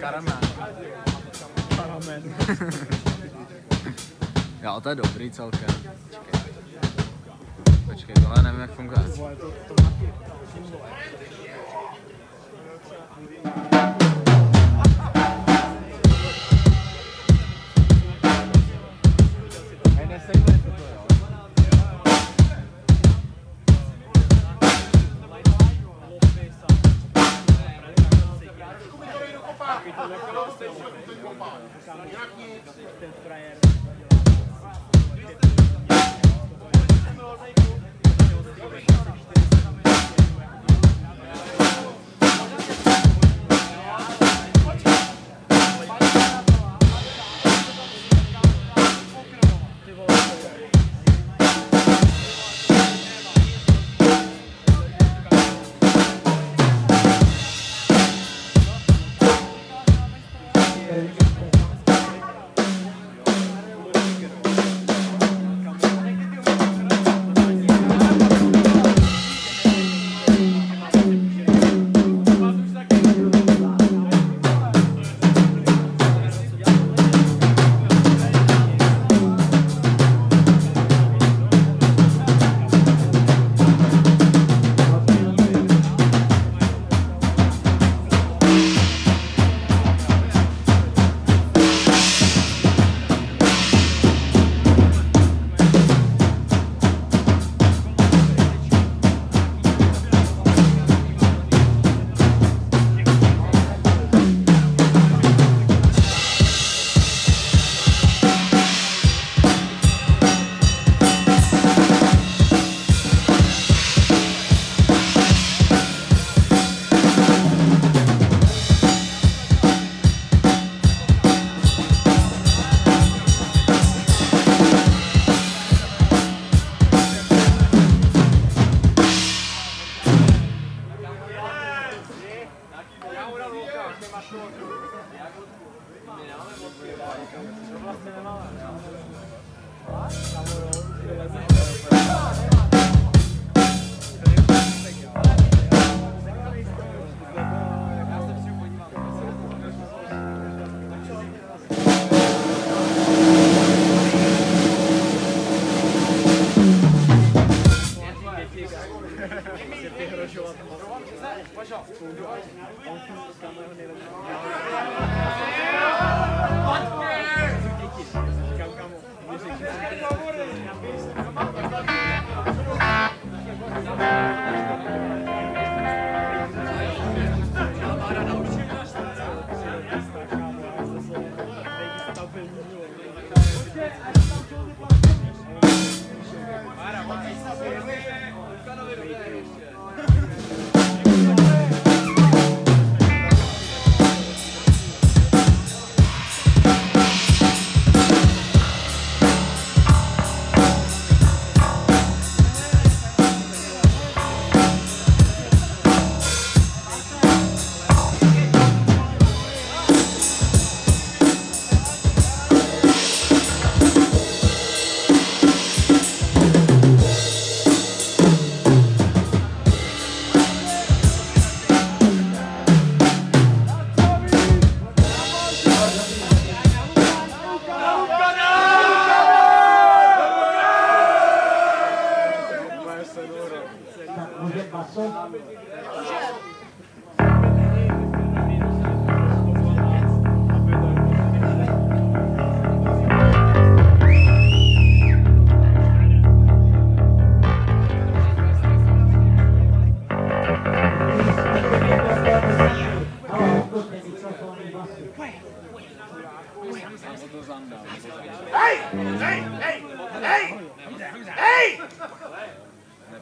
Karamel. Karamel. Jo, to je dobrý celkem. Počkej, tohle nevím, jak funguje. Ten frajer.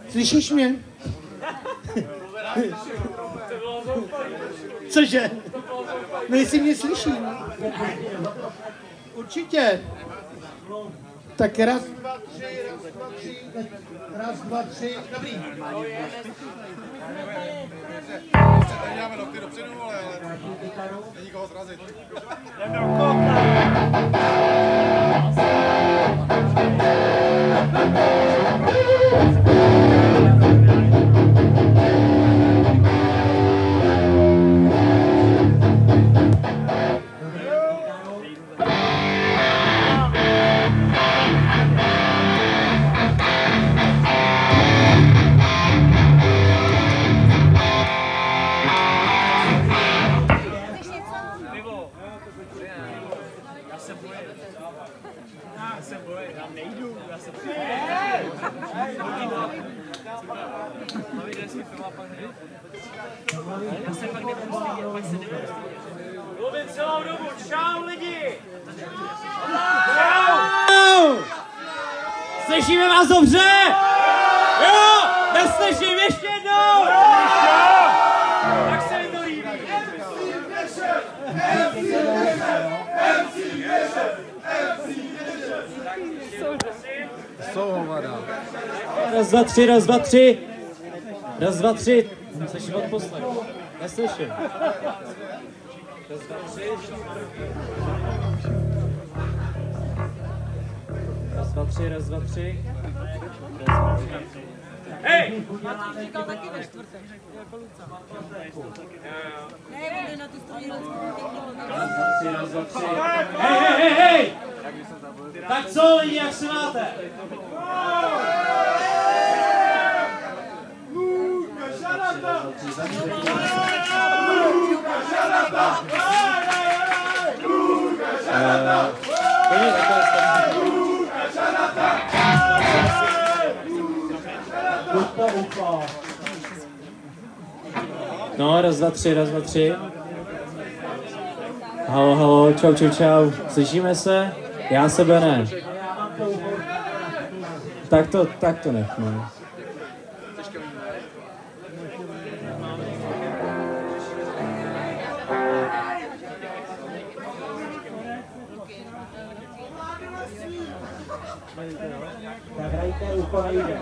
Slyšíš mě? Cože? No jestli mě slyší. Určitě. Tak raz, dva, tři, raz, dva, tři, dobrý. Tady děláme nokty dopředu, ale není koho zrazit. se bojím, já nejdu, já se mluvím celou dobu, čau lidi! Čau! Slyšíme vás dobře? Jo! Neslyším, ještě jednou! Tak se mi to líbí. Jsou hovada. Raz, dva, tři, raz, dva, tři. Raz, dva, tři. Slyším od poslechu. Neslyším. Raz, dva, tři. Raz, dva, tři, raz, dva, tři. Hej! Martin říkal taky ve čtvrtek, jako Luca. Ne, bude na tu středěleckou Raz, dva, tři. Hej! Tak co lidi, jak se máte? No, raz, dva, tři, raz, dva, tři. Halo, halo, čau, čau, čau. Slyšíme se? Já sebe ne. Tak to nechme. Tak hrajte, úkol nejde.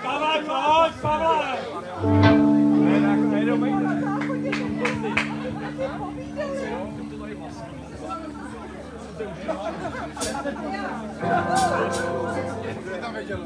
Pavle, pojď, Pavle! Tam věděl,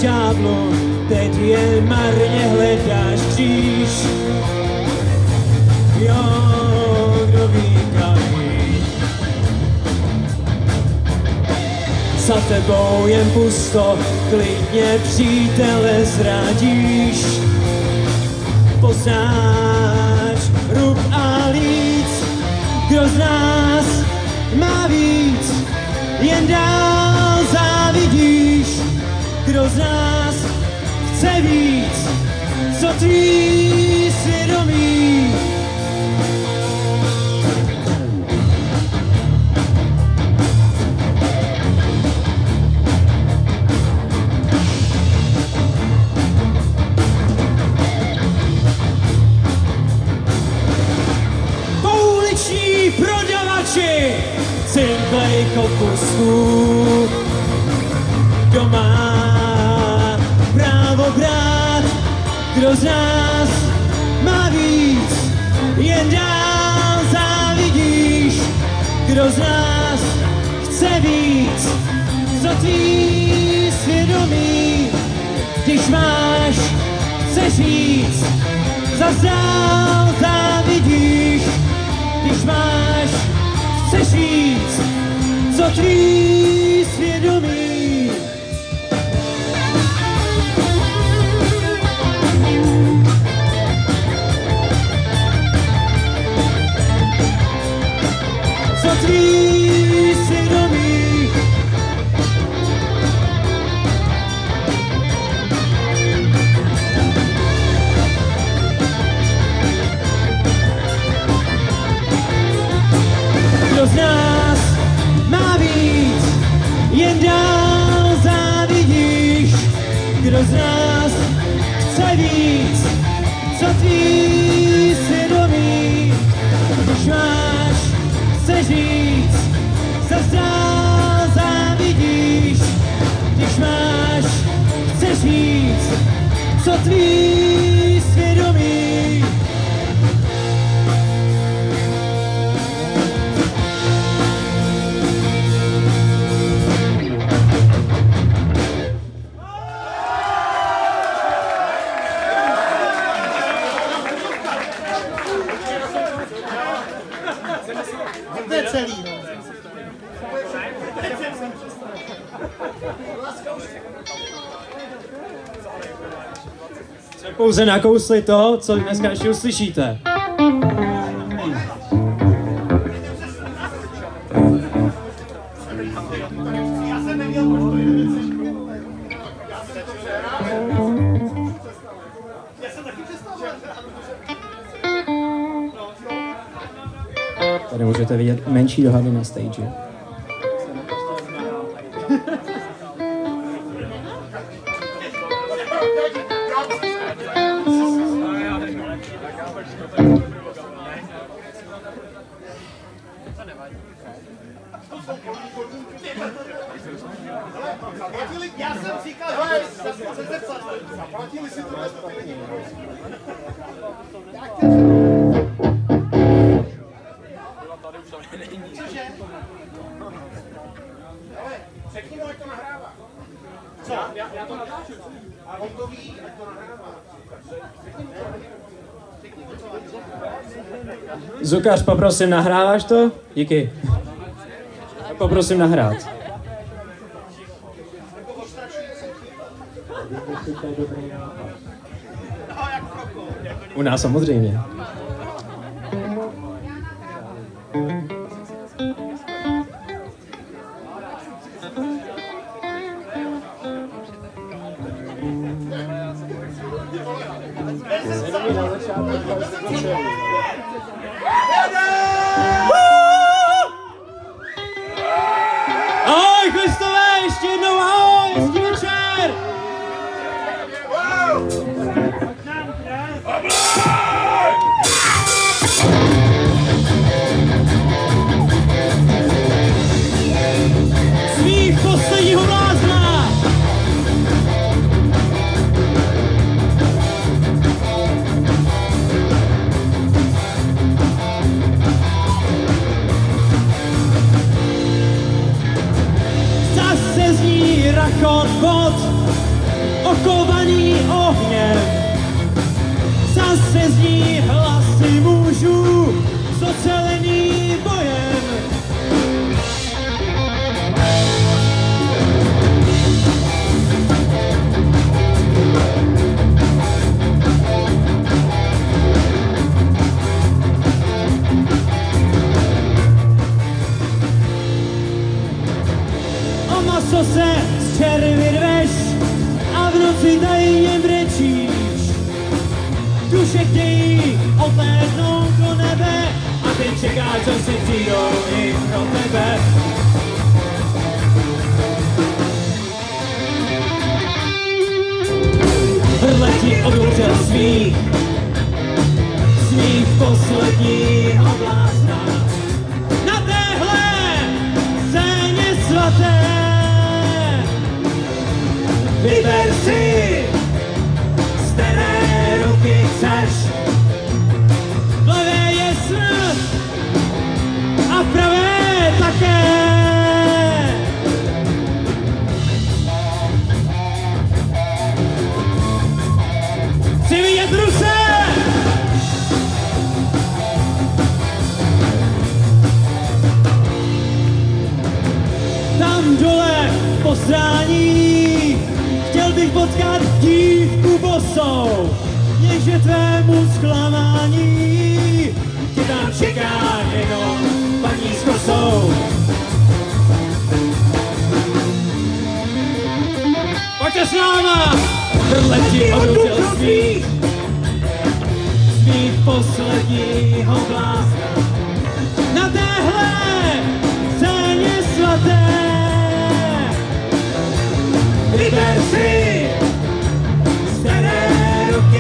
ďáblo, teď jen marně hledáš kříž. Jo, kdo ví kam. Za tebou jen pusto, klidně přítele zradíš. Poznáš rub a líc, kdo z nás má víc, jen dál závidíš. Kdo z nás chce víc, co tvý svědomí? Pouliční prodavači, cinklej kokusů, kdo má právo brát, kdo z nás má víc, jen dál závidíš. Kdo z nás chce víc, co tvý svědomí? Když máš, chceš víc, zas dál závidíš. Když máš, chceš víc, co tvý svědomí? Tvý svědomí. Kdo z nás má víc, jen dál víc, co tvý svědomí. Když máš, chceš víc, zazdál závidíš. Když máš, chceš víc, co tvý svědomí. To je celý, no. Jsme pouze nakousli to, co dneska ještě uslyšíte. Tady můžete vidět menší dohady na stage. Já jsem říkal, hele, zaplatili si to lidi. Cože? Hele, řekni mu, ať to nahrává. Co? Já to natáčím. A on to ví, ať to nahrává. Zukař, poprosím, nahráváš to? Díky. Poprosím nahrát. U nás samozřejmě. Ahoj, Kristové, ještě jednou ahoj, hezký večer! Smích posledního blázna! Zase zní rachot vod, okovaný ohněm. Zase zní hlasy mužů, zocelený bojem. O maso se z červy rveš a v noci tajně brečíš. Duše chtějí odlétnout do nebe a ty čekáš, co si přijdou i pro tebe. Hrdle ti odouřel smích posledního blázna. Na téhle scéně svaté vyber si, z které ruky chceš. V levé je smrt a v pravé také. Chci vidět ruce! Tam dole v posrání chtěl bych potkat dívku bosou, jenže tvému zklamání tě tam čeká jenom paní s kosou. Pojďte s náma! Hrdle ti odouřel smích posledního blázna. Na téhle scéně svaté vyber si, z které ruky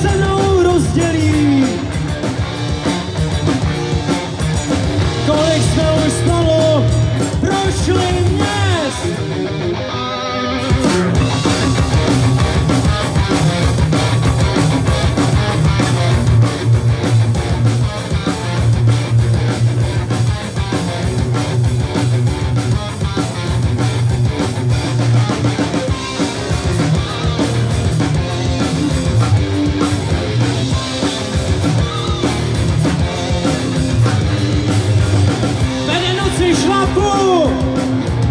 se mnou rozdělí. Kolik jsme už spolu prošli měst.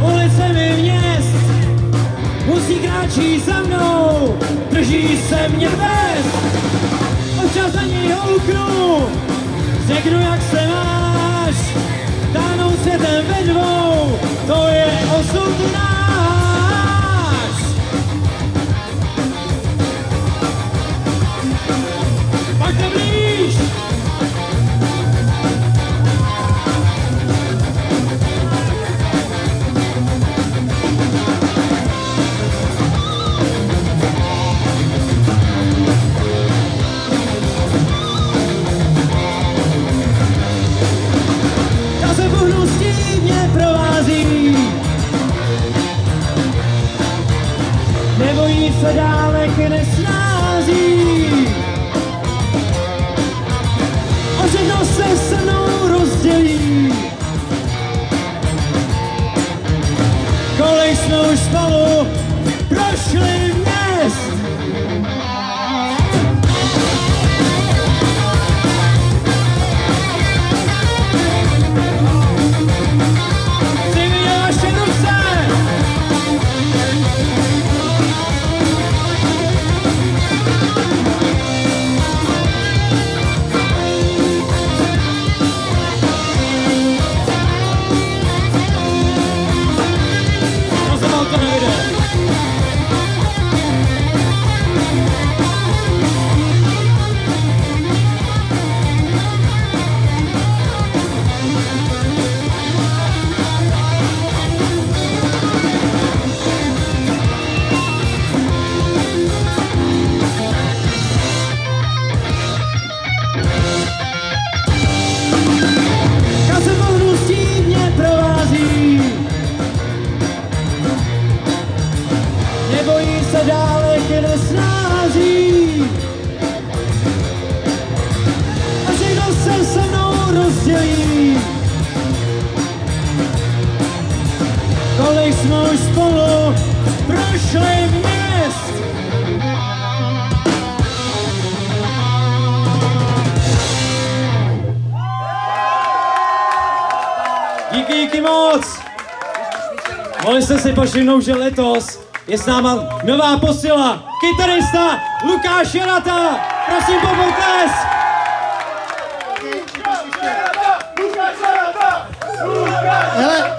Ulicemi měst musí kráčí za mnou, drží se mě vést. Občas na něj houknu, řeknu jak se máš, táhnout světem ve dvou, to je osud náš. Pojďte blíž! Nebojí se dálek nesnází. O všechno se se mnou rozdělí. Kolik jsme už spolu prošli měst. Nebojí se dálek nesnází. A všechno se se mnou rozdělí. Kolik jsme už spolu prošli měst. Díky moc. Mohli jste si povšimnout, že letos je s náma nová posila, kytarista Lukáš Jarata. Prosím, potlesk. Hele,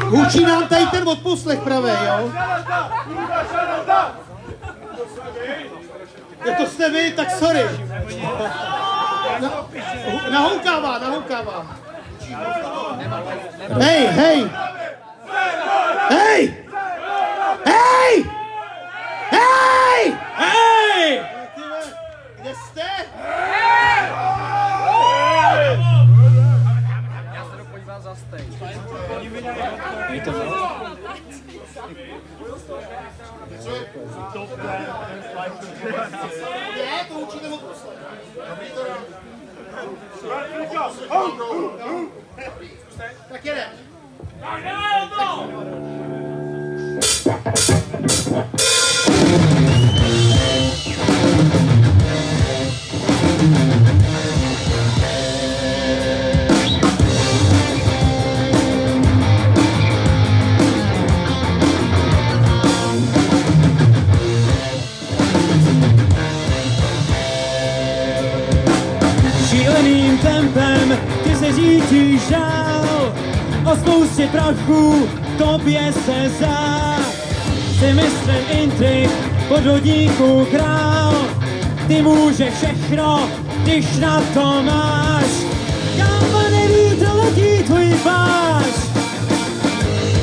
hučí nám tady ten odposlech pravý, jo? Jak to jste vy, tak sorry. Nahoukává. Hej! Hej! Kde jste? Já se jdu podívat za stage. Ne, to určitě odposlech. Tak jedem. Šíleným tempem ty se řídíš dál, o spoustě prachu tobě se zdá. Jsi mistrem intrik, podvodníků král, ty můžeš všechno, když na to máš. Kam pane vítr letí tvůj páš,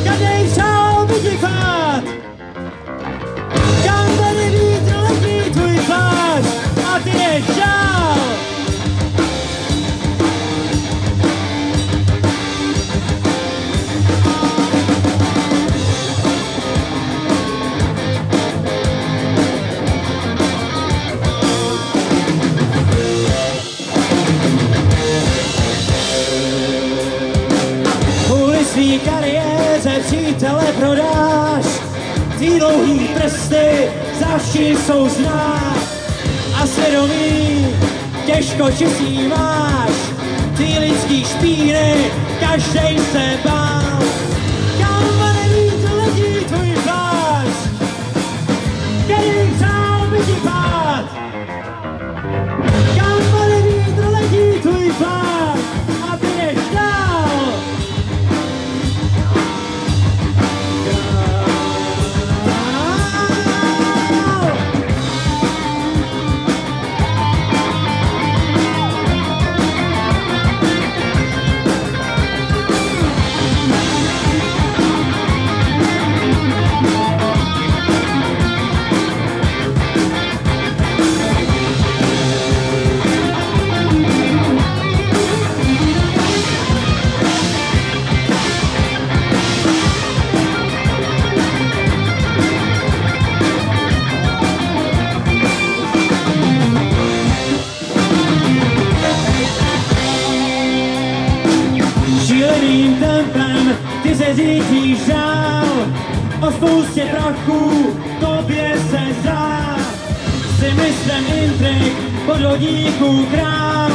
kadej přál vyděkat. Kam pane vítr letí tvůj páš, a ty přítele prodáš, ty dlouhý prsty zavši jsou znát a svědomí těžko čistý máš, ty lidský špíny, každej se bál. Kam nevítr letí tvůj pláž, který přál by ti pád. Kam nevítr letí tvůj pláž a ty jdeš dál. Šíleným tempem ty se řídíš dál, o spoustě prachů tobě se zdá. Jsi mistrem intrik, podvodníků král,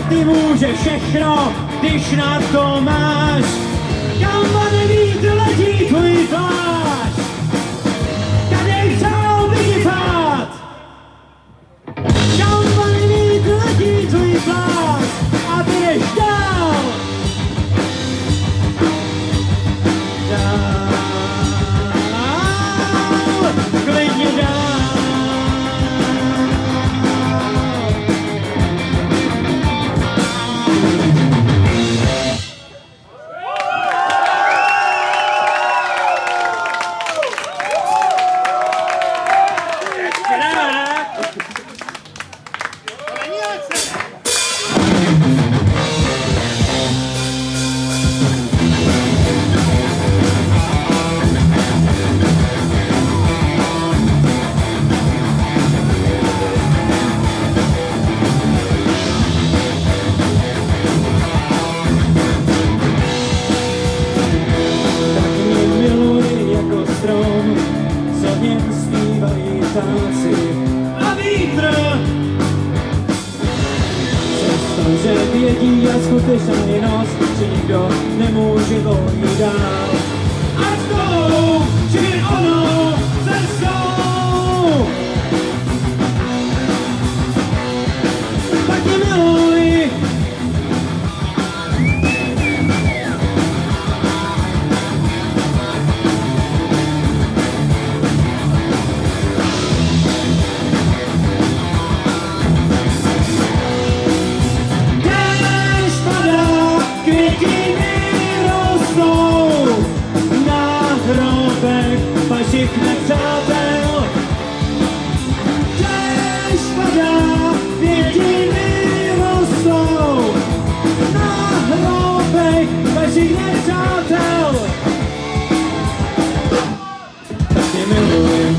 ty můžeš všechno, když na to máš. Kam vítr letí tvůj pláž, kadej přál by ti pád. Kam vítr letí tvůj pláž a ty jdeš dál. Klidně dál. A vítr přestal, že vědí a skutečná je noc, že nikdo nemůže dojít dál. Ať jdou, či ono cestou, tak mě miluj. Vašich nepřátel, déšť padá, květiny rostou na hrobech vašich nepřátel. Tak tě miluji.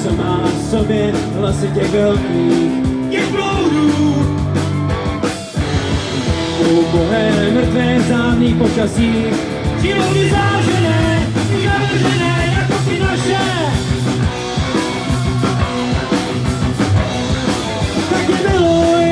Co má v sobě hlasy těch velkých, těch bloudů. Ubohé, mrtvé, závných počasí, životy zážené, zavržené jako ty naše. Tak je miluj.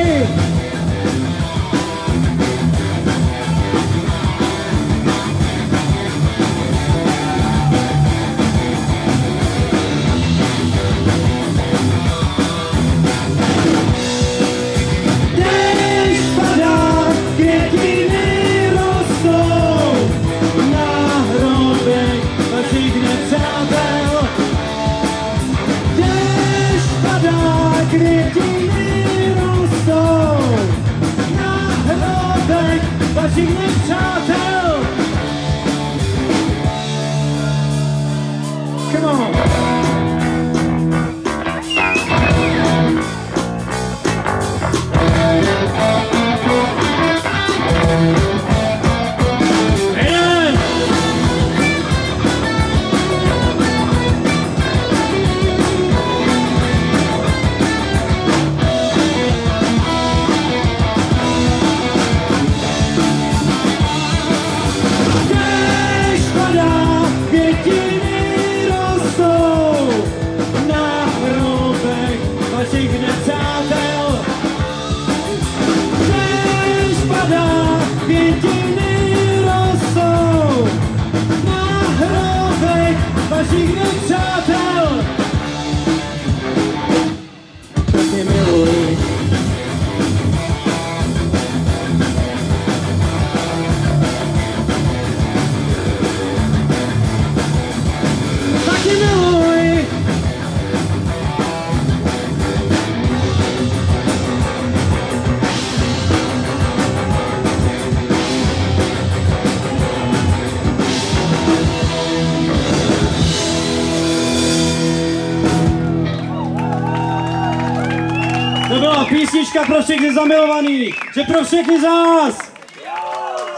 písnička pro všechny zamilovaný, že pro všechny z vás.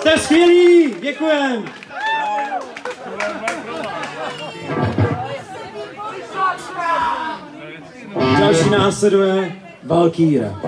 Jste skvělí, děkujem. Další následuje Valkýra.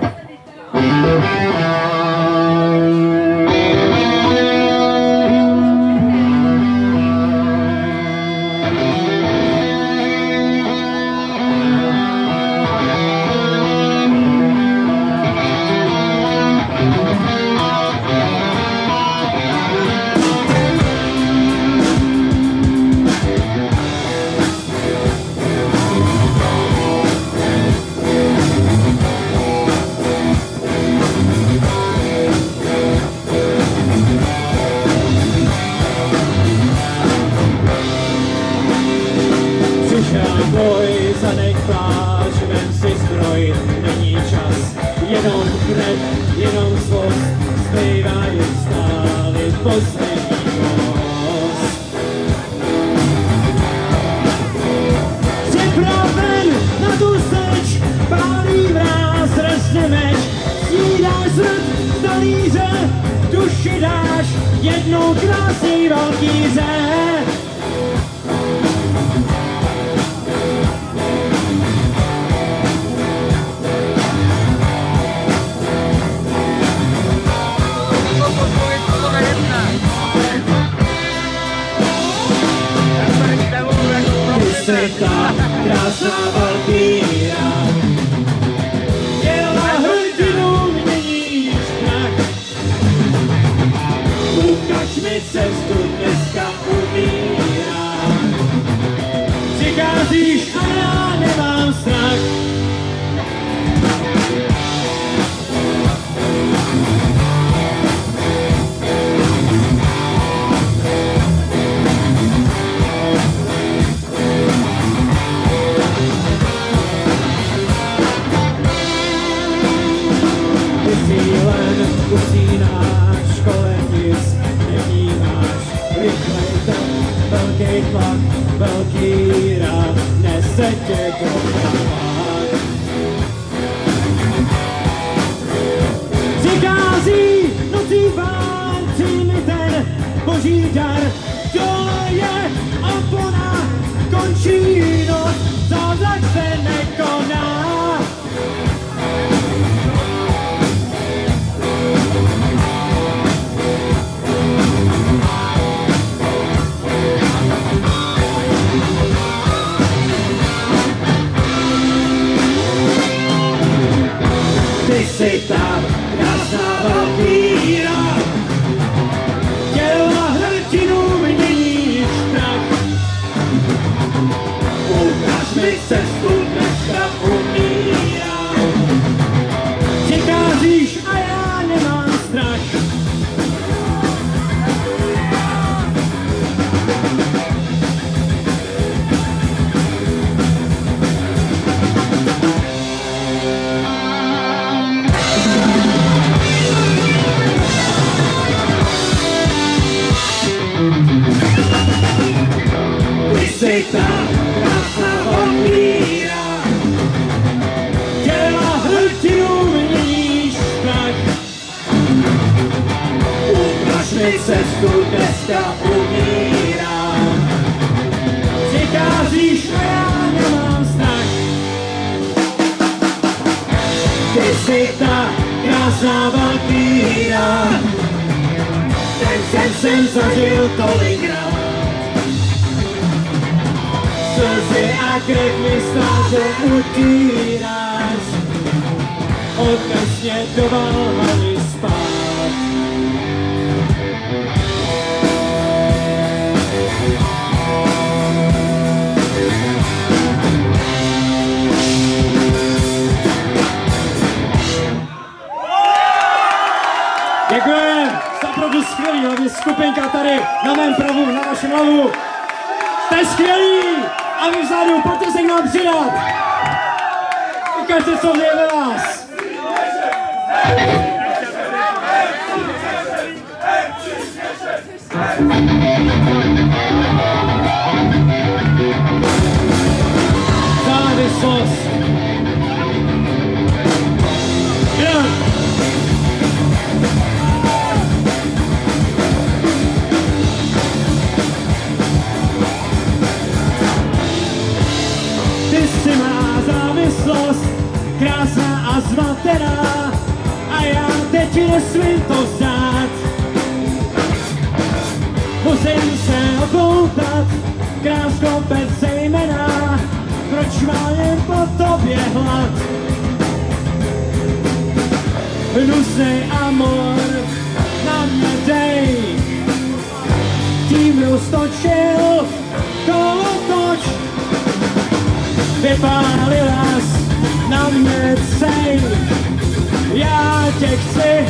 Jenom zlost, zbývá jen stále poslední most. Připraven na tu seč, pálí mráz, rastne meč, snídáš zrd z talíře, duši dáš jednou krásný Valkýře. Světa, krásná Valkýra, děla hrdinu, měníš strach. Ukaž mi cestu, dneska umírám. Přicházíš a já nemám strach. Usínáš, kolem nic nevnímáš, rychlej ten velký tlak, Valkýra nese tě do vlak. Přichází nocí vám, přijmi ten boží dar, dole je opona, končí noc, zázrak se nekoná. Ty jsi tam, krásná Valkýra, děla hrdinu, měníš strach. Ukaž mi cestu, dneska umírám. Přicházíš a já nemám strach. Ty tam, krásná Valkýra, děla hrdinu, měníš strach. Ukaž mi cestu, dneska umírám. Přicházíš a já nemám strach. Ty jsi ta krásná Valkýra, ten jsem zažil tolikrát. Slzy a krev mi stáže utíráš, odnes mě do Valhaly spát. Děkujem, jste opravdu skvělý, hlavně skupinka tady na mém pravu, na vašem lavu. Jste skvělí! A vy vzadu, pojďte se k nám přidat! Ukažte, co je ve vás! Závislost! Ty jsi má závislost, krásná a zmatená, a já teď nesmím to vzdát. Musím se opoutat, krásko bez zejména, proč má jen po tobě hlad? Hnusnej amor na mě dej, tím roztočil kolotoč. Vypálila na mě cej, já tě chci,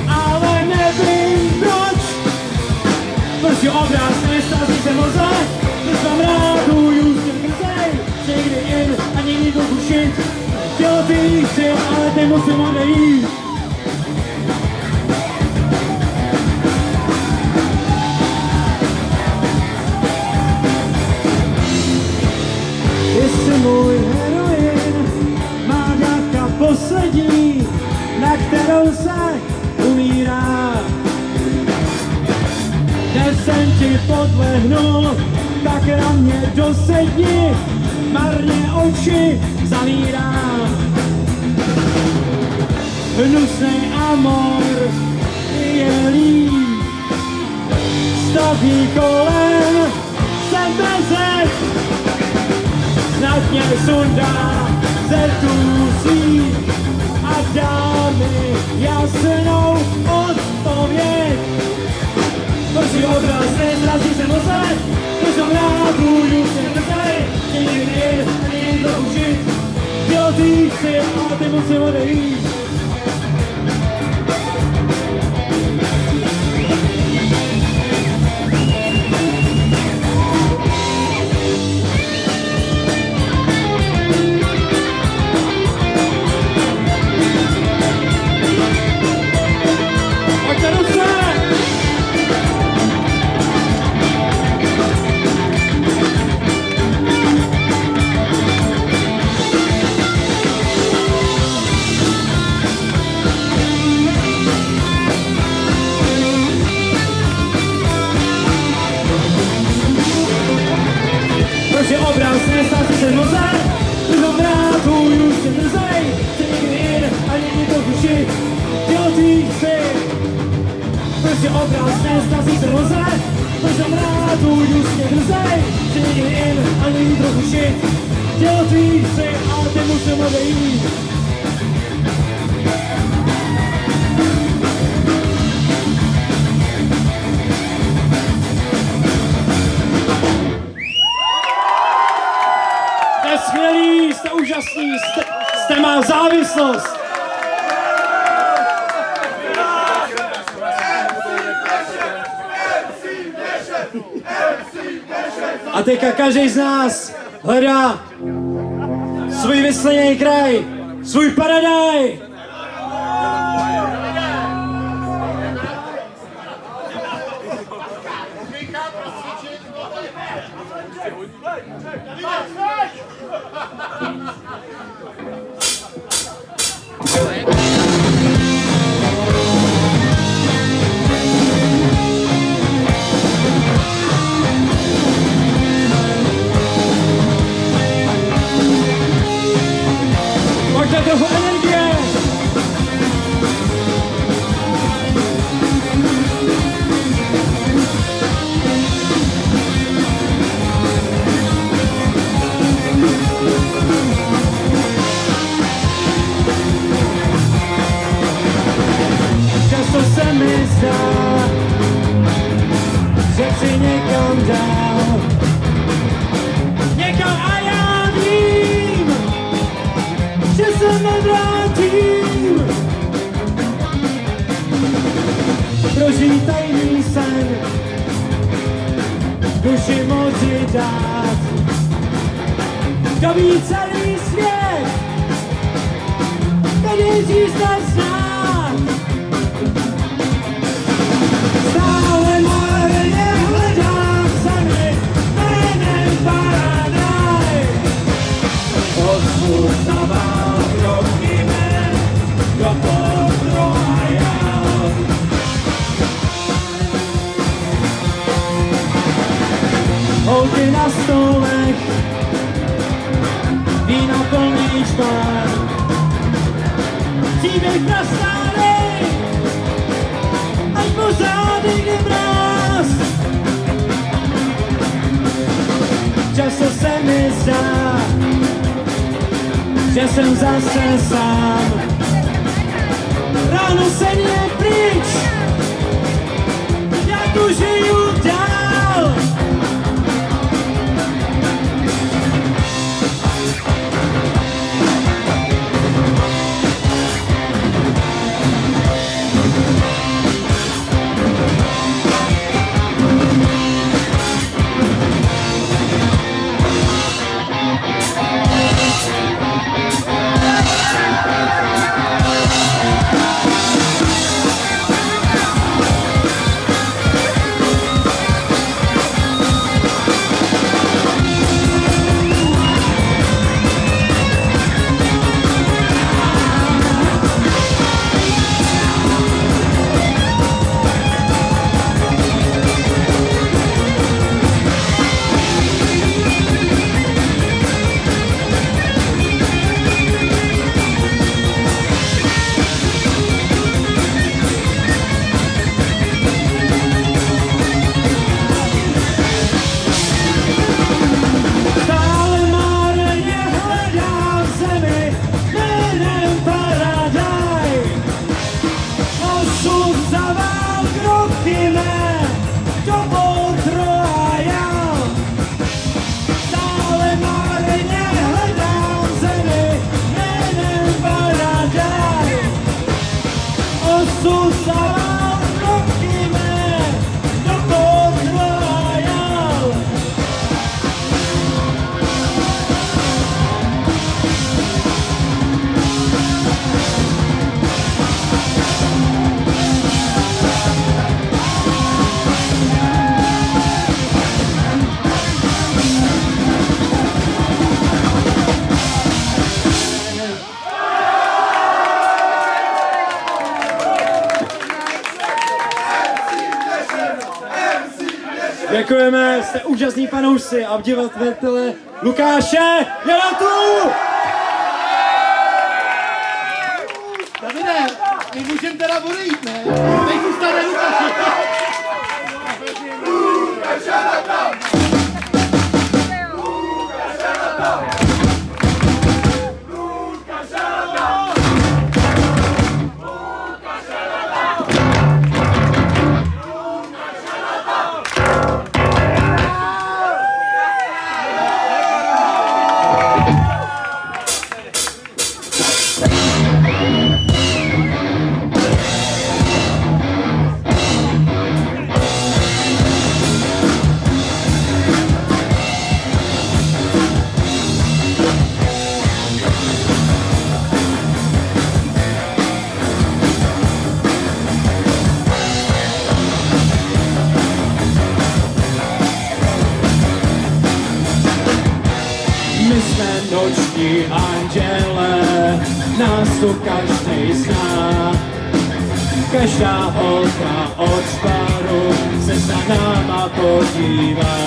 ale nevím proč. Prostě obraz nestází se moze, když mám rád újůstě krzej. Někdy jen a někdy to kušit, chtěl ty chci, ale ty musím odejít. Ty jsi můj heroin, má dávka poslední, na kterou se umírá. Dnes jsem ti podlehnul, tak na mě dosedni, marně oči zavírám. Hnusnej amor je líp, staví kolem jsem bezek, snad mě sundá ze tůzí a dá mi jasnou odpověď. Proč obraz nezrazí se moze, to jsem rád budu se nezej, někdy ani to užit, chtěl ty chci, ale ty musím odejít. Obraz nestází se moze, když mám rád tvůj úsměv drzej, chci někdy jin a někdy to kušit, chtěl ty chci. Prostě obraz nestází se moze, když mám rád tvůj úsměv drzej, chci někdy jin a někdy to kušit, chtěl ty chci, ale ty musím odejít. Skvělý, jste úžasný, jste má závislost. A teďka každý z nás hledá svůj vysněný kraj, svůj paradaj. Pojďte trochu energie! Často se mi zdá, že chci někam dál, někam a já vím, že se nevrátím. Prožij tajný sen, duši moci dát, dobít celý svět, tady získat znát. Stále marně hledám zemi, jménem paradaj. Odpůl zavál kroky jmen, do podro a já. Holky na stolech, příběh prastarý, ať pořád jde mráz. Často se mi zdá, že jsem zase sám. Ráno se je pryč, já tu žiju dál. Děkujeme, jste úžasní fanoušci a obdivatele Lukáše Jaratu! Davide, my můžeme teda odejít, ne? Teď zůstane Lukáš. Noční anděle, nás tu každej zná. Každá holka od šparu se za náma podívá.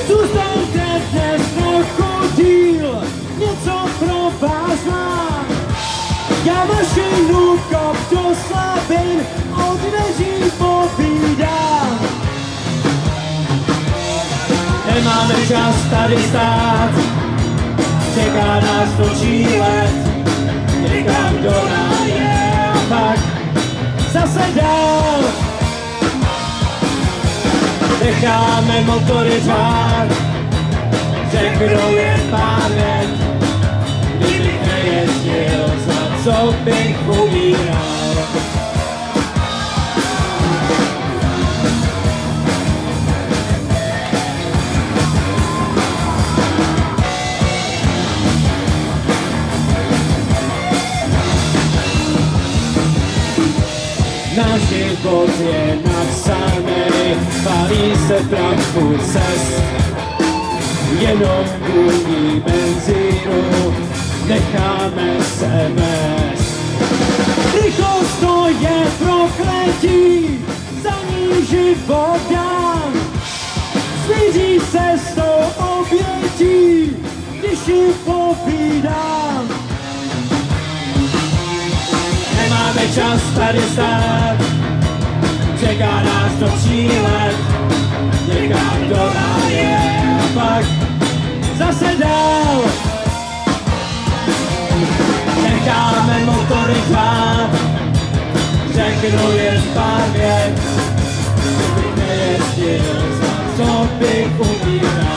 Zůstaňte dnes trochu díl, něco pro vás mám. Já mašinu kop do slabin, od dveří povídám. Nemáme čas tady stát, čeká nás točí let, někam do ráje a pak zase dál. Necháme motory řvát, řeknou jen pár let, kdybych nejezdil, za co bych umíral. Náš život je napsaný, pálí se prachu cest. Jenom vůní benzínu necháme se vést. Rychlost to je prokletí, za ní život dám. Smíří se s tou obětí, když ji povídám. čas tady stát, čeká nás to přílet, někam do ráje a pak zase dál. Necháme motory řvát, řeknu jen pár vět, kdybych nejezdil, za co bych umíral.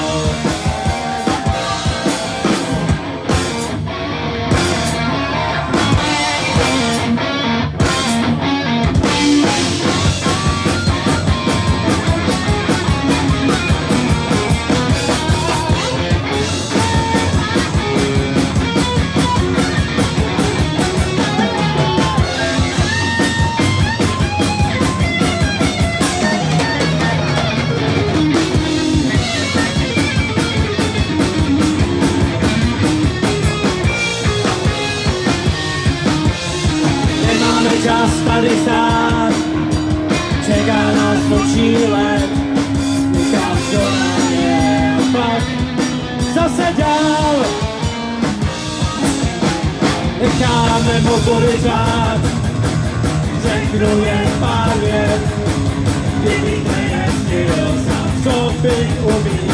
Čas tady stát, čeká nás točí let, někam do ráje a pak zase dál. Necháme motory řvát, řeknu jen pár vět, kdybych nejezdil, za co bych umíral.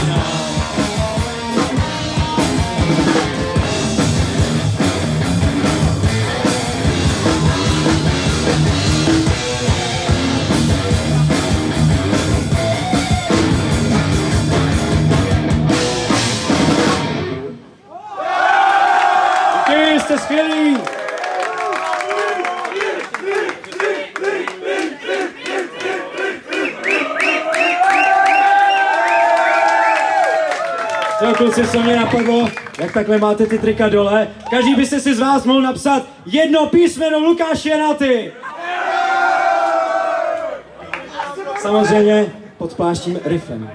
Jste skvělí! To kluci, co mě napadlo, jak takhle máte ty trika dole, každý byste si z vás mohl napsat jedno písmeno Lukáš Janaty. Samozřejmě pod pláštím riffem.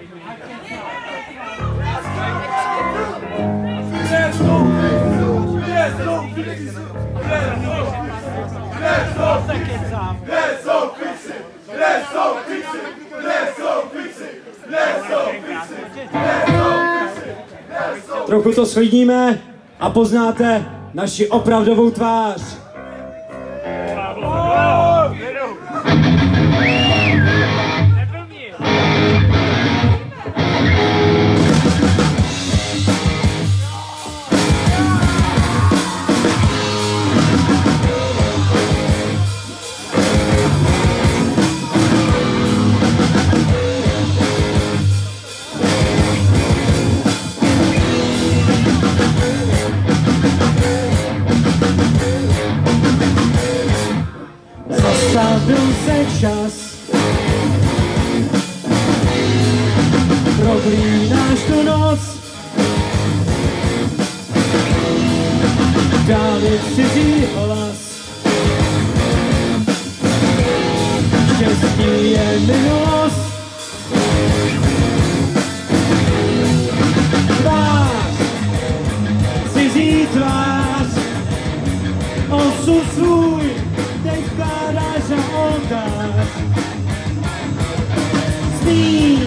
Trochu to sklidníme a poznáte naši opravdovou tvář. Zastavil se čas, proklínáš tu noc, dali cizí hlas. Štěstí je minulost, tvář, cizí tvář, osud svůj teď vkládáš za oltář. Smích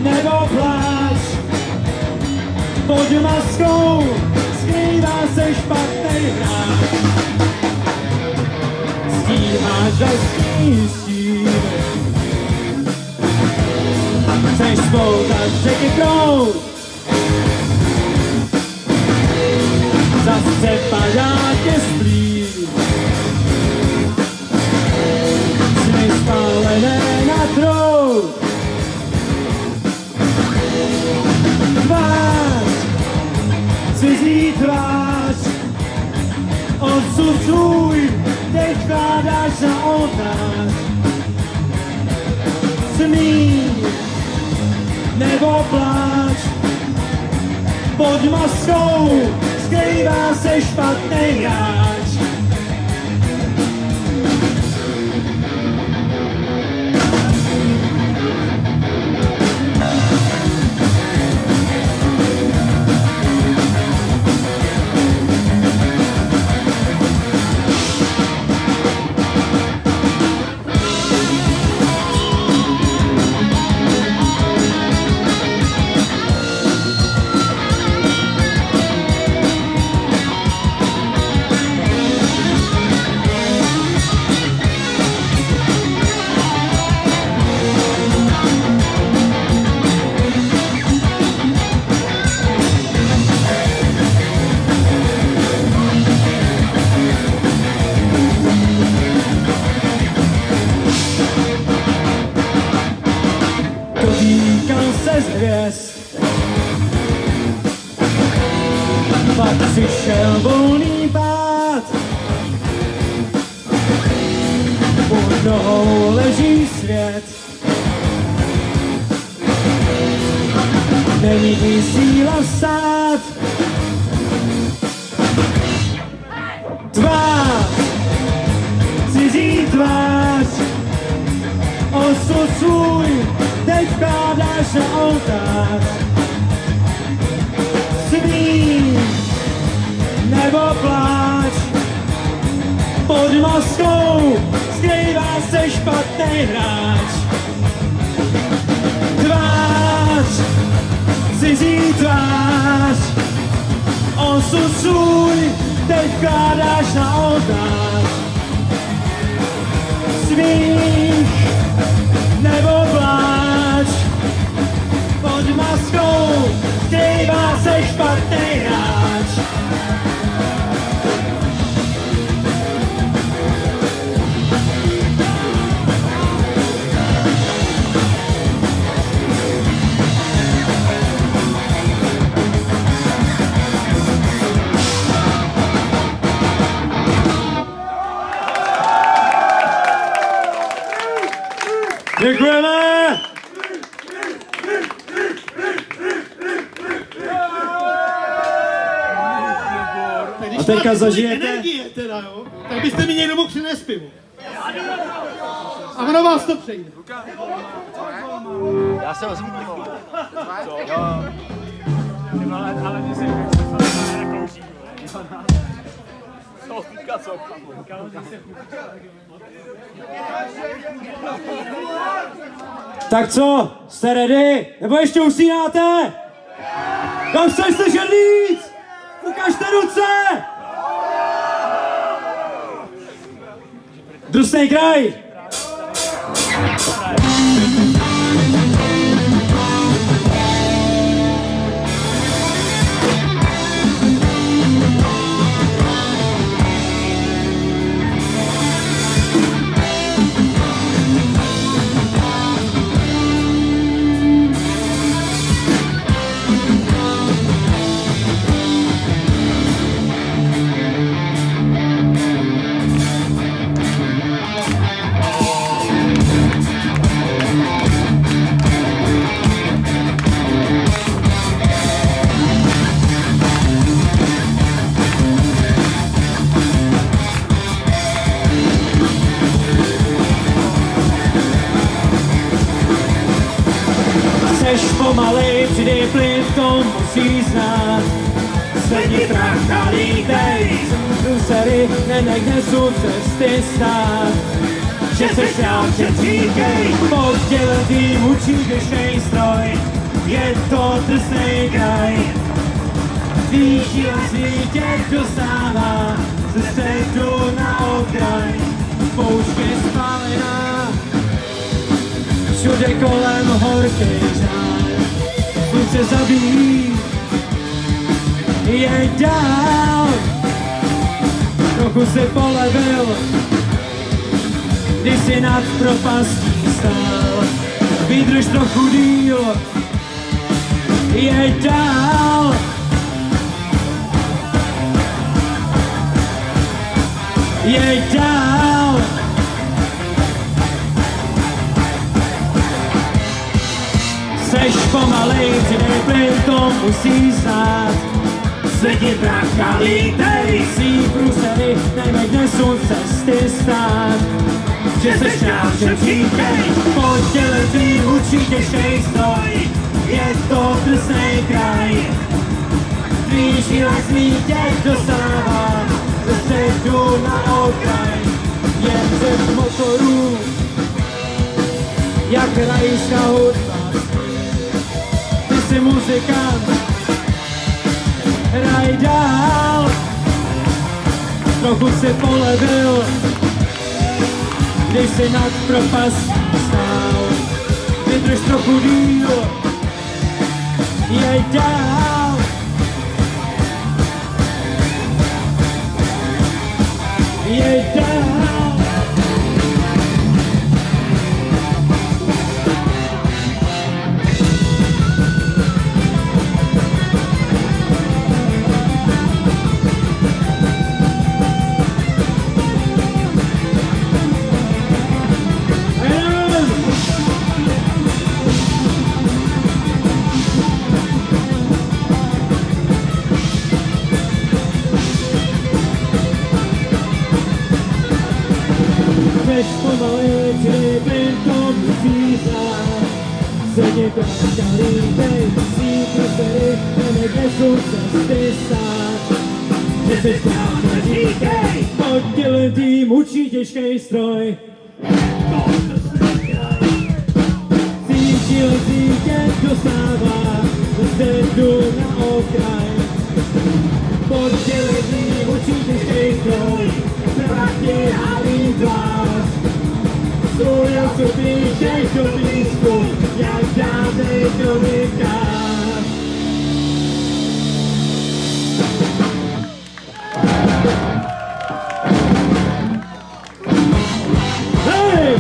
nebo pláč, pod maskou skrývá se špatnej hráč. Stíháš za štěstím, chceš spoutat řeky proud, zase padá tě splít. Sny spálené na trout, tvář, cizí tvář, osud svůj teď vkládáš za oltář. Smích nebo pláč, pod maskou skrývá se špatnej hráč. Pak přišel volný pád, pod nohou leží svět. Není mi síla vstát, tvář, cizí tvář, osud svůj teď vkládáš na oltář. Smích nebo pláč, pod maskou skrývá se špatný hráč. Tvář, cizí tvář, osud svůj teď vkládáš na oltář. Smích nebo pláč, pod maskou skrývá se špatný hráč. Děkujeme! A teďka zažijete? Energie teda, jo? Tak byste mi někdo mohl přinést pivo. A ono vás to přejde. Já se vezmu pivo. Ale mě se nekouří. To týká co? Tak co? Jste ready? Nebo ještě usínáte? Kam jste slyšet víc? Ukažte ruce! Drsnej kraj! Pomalej, přidej plyn, to musí znát. Zvedni prach a lítej, průsery, nenech nesu cesty stát. Že seš náčet, říkej, poddělen tým učí dnešnej stroj. Je to drsnej kraj, tvý žilostí tě dostává ze středu na okraj. Poušť je spálená, všude kolem horký žár. Slunce zabíjí, jeď dál. Trochu si polevil, když si nad propastí stál. Vydrž trochu díl, jeď dál. Jeď dál. Seš pomalej, přidej plyn, to musí znát. Zvedni prach a lítej, svý průsery, nejmeď nesu cesty stát. Že seš náčem, říkej, poddělen tým učí těžkej stroj. Je to drsnej kraj, tvý žilostí tě dostává ze středu na okraj. Jen ze motorů, jak krajská hudba. Jsi muzikant, hraj dál. Trochu si polevil, když si nad propastí stál. Vydrž trochu díl, jeď dál. Jeď dál. chceš pomalit, ryby to musí znát. Sedně krátka líbej, musí prospery, nemějte jsou cesty stát. Že se správně říkej, oddělen tým učí těžkej stroj. Cítil tě dostává, zde na okraj. Oddělen tým učí těžkej stroj, právě halí tvář. Stojil sobě těch do blízku, jak dávnej kronikář. Hej!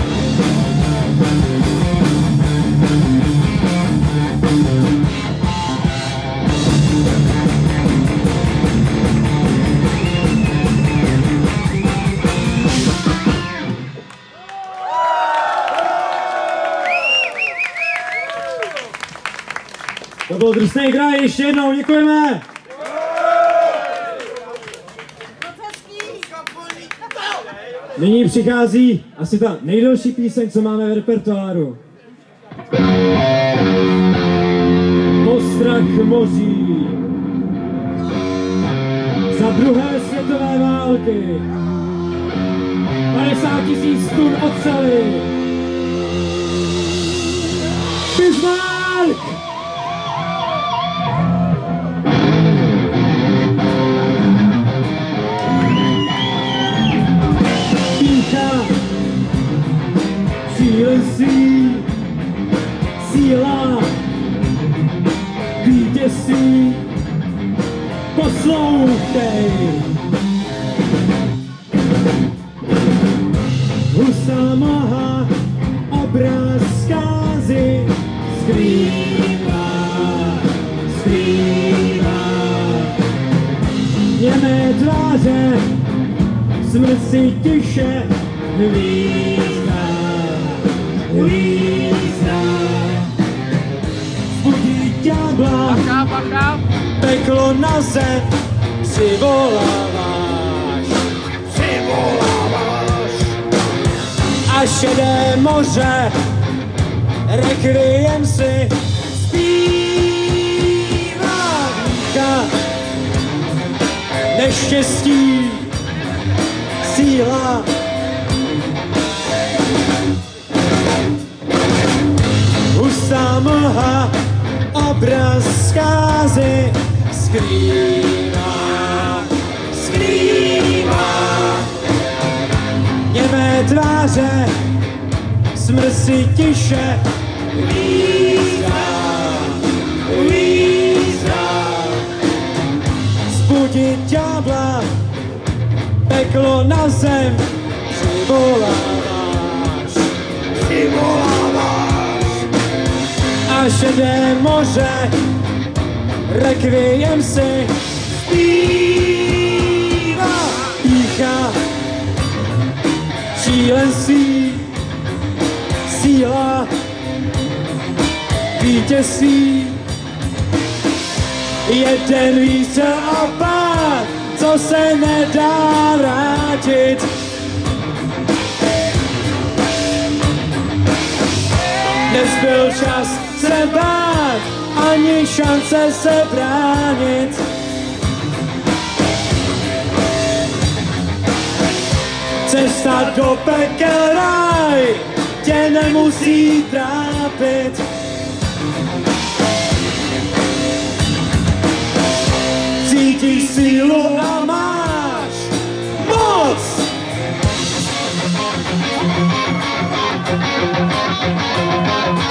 To byl drsný kraj, ještě jednou, děkujeme! Nyní přichází asi ta nejdelší píseň, co máme v repertoáru. Postrach moří. Za druhé světové války 50 000 tun oceli. Bismarck! Šílenství, síla, vítězství, poslouchej. Husá mlha, obraz zkázy, skrývá, skrývá. Němé tváře, smrt si tiše hvízdá. Hvízdá, zbudí ďábla, peklo na zem přivoláváš, přivoláváš. A šedé moře, rekviem si zpívá. Víka, neštěstí, síla. Husá mlha, obraz zkázy, skrývá, skrývá. Němé tváře, smrt si tiše hvízdá, hvízdá. Zbudit ďábla, peklo na zem přivoláváš, přivoláváš. A šedé moře, rekviem si zpívá. Pícha, šílenství, síla, vítězství. Jeden výstřel a pád, co se nedá vrátit. Nezbyl čas se bát, ani šance se bránit. Cesta do pekel ráj tě nemusí trápit. Cítíš sílu a máš moc.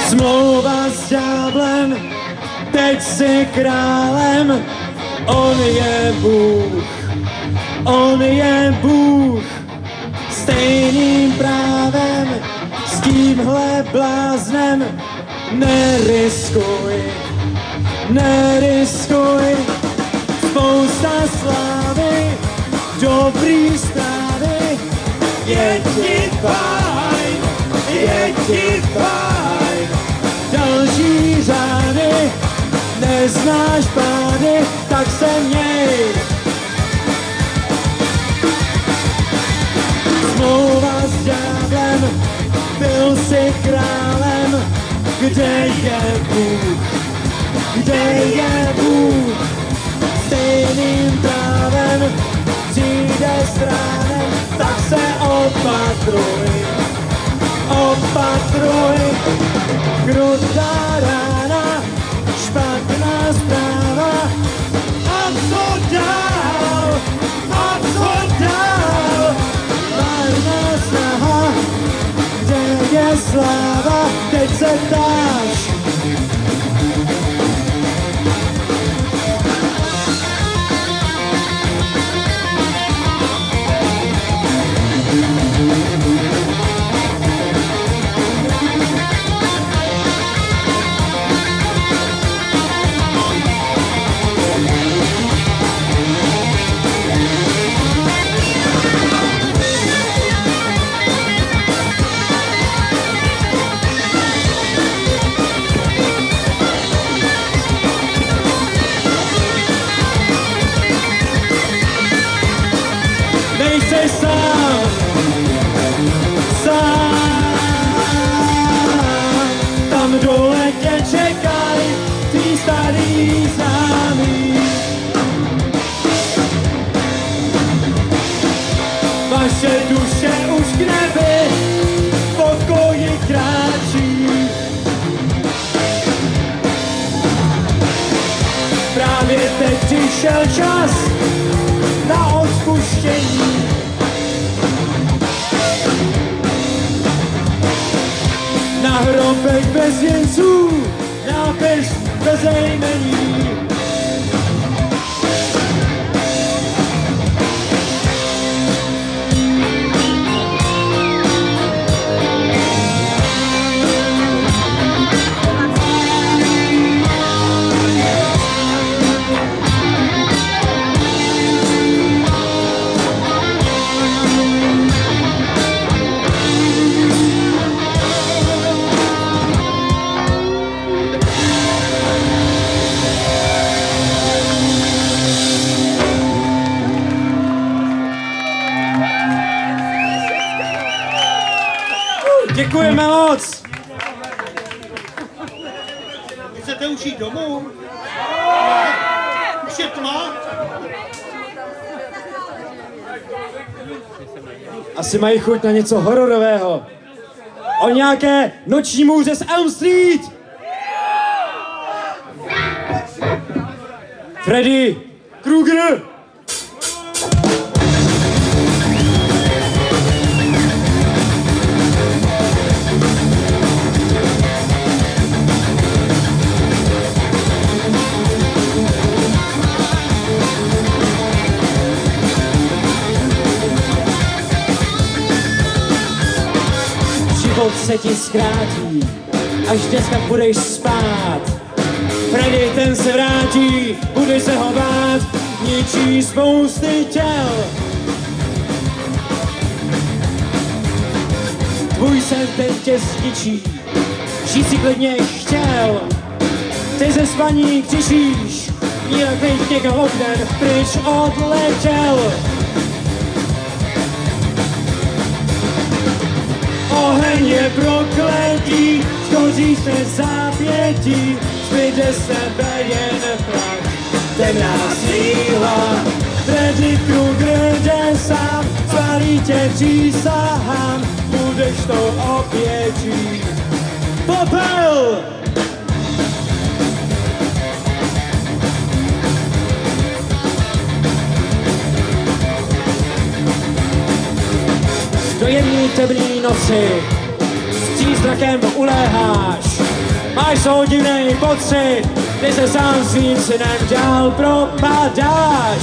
Smlouva s ďáblem, teď jsi králem. On je Bůh, on je Bůh. Stejným právem s tímhle bláznem neriskuj, neriskuj. Spousta slávy, dobrý zprávy, je ti fajn, je ti fajn. Další řády, neznáš pády, tak se měj. Smlouva s ďáblem, kde je Bůh, kde je Bůh, stejným právem přijde s ránem, tak se opatruj, opatruj, krutá rána, špatná zpráva, a co dál, a co dál, marná snaha, kde je sláva, teď se ptáš. Nejseš sám, tam dole tě čekaj, tvý starý známý. Vaše duše už k nebi, v pokoji kráčí. Právě teď přišel čas na odpuštění. Na hrobech bez věnců, nápis bez jmení. Děkujeme moc! Chcete už jít domů? Už je tma? Asi mají chuť na něco hororového. O nějaké noční můře z Elm Street! Freddy Krueger! Život se ti zkrátí, až dneska budeš spát. Freddy ten se vrátí, budeš se ho bát, ničí spousty těl. Tvůj sen teď tě zničí, žít si klidně chtěl. Ty ze spaní křičíš, jinak teď někam oknem pryč odletěl. Oheň je prokletí, skoříš bez zápětí, zbyde z tebe jen prach, temná síla. Freddy Krueger jde sám, spálí tě přísahám, budeš tou obětí. Popel! Do jemný temný noci s přízrakem uléháš. Máš divnej pocit, ty se sám svým synem dál propadáš.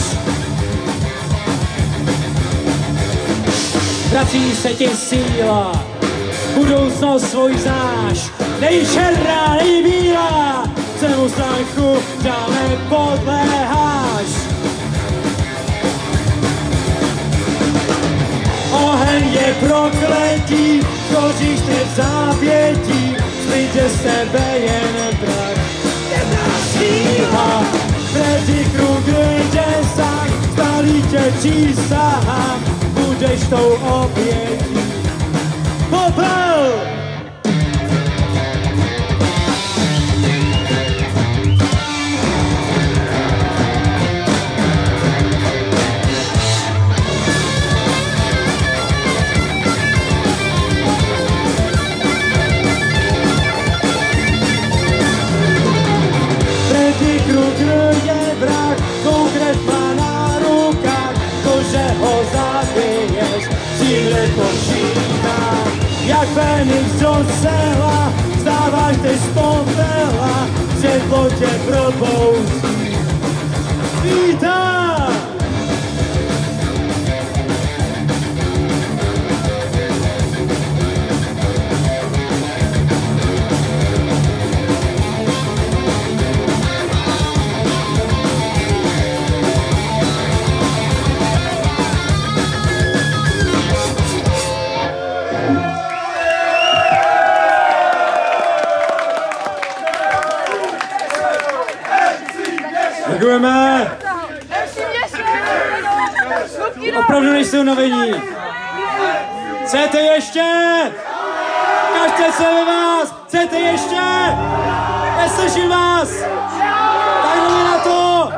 Vrací se ti síla, budoucnost svůj znáš. Nej černá, nej bílá, svému strachu dále podléháš. Oheň je prokletí, skoříš ty v zápětí, zbyde z tebe jen prach, temná síla. Freddy Krueger jde sám, spálí tě přísahám, budeš tou obětí. Popel! bude počítat. Jak Fenix do sela, vstáváš ty z popela, světlo tě probouzí. Vítám! Děkujeme! Opravdu nejste unavení. Chcete ještě? Kažte se ve vás! Chcete ještě? Neslyším vás! Tak jdeme na to!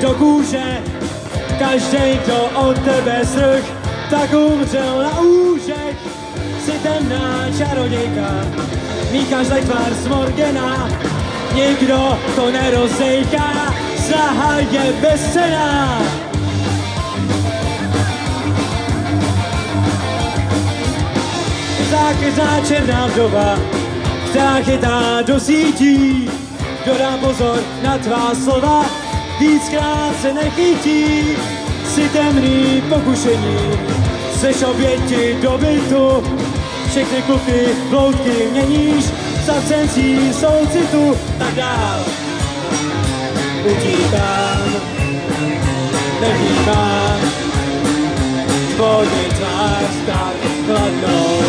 Do kůže, každej, kdo od tebe strh, tak umřel na úžek. Jsi temná čarodějka, mícháš tak tvar z Morgana, nikdo to nerozejká, Saha je bezcenná. Zákeřná černá vdova, která chytá do sítí, kdo dá pozor na tvá slova, víckrát se nechytí, jsi temný pokušení, seš oběti do bytu, všechny kluky bloudky měníš, s absencí soucitu, tak dál. Utíkám, nevnímám, tvoji tvář tak chladnou.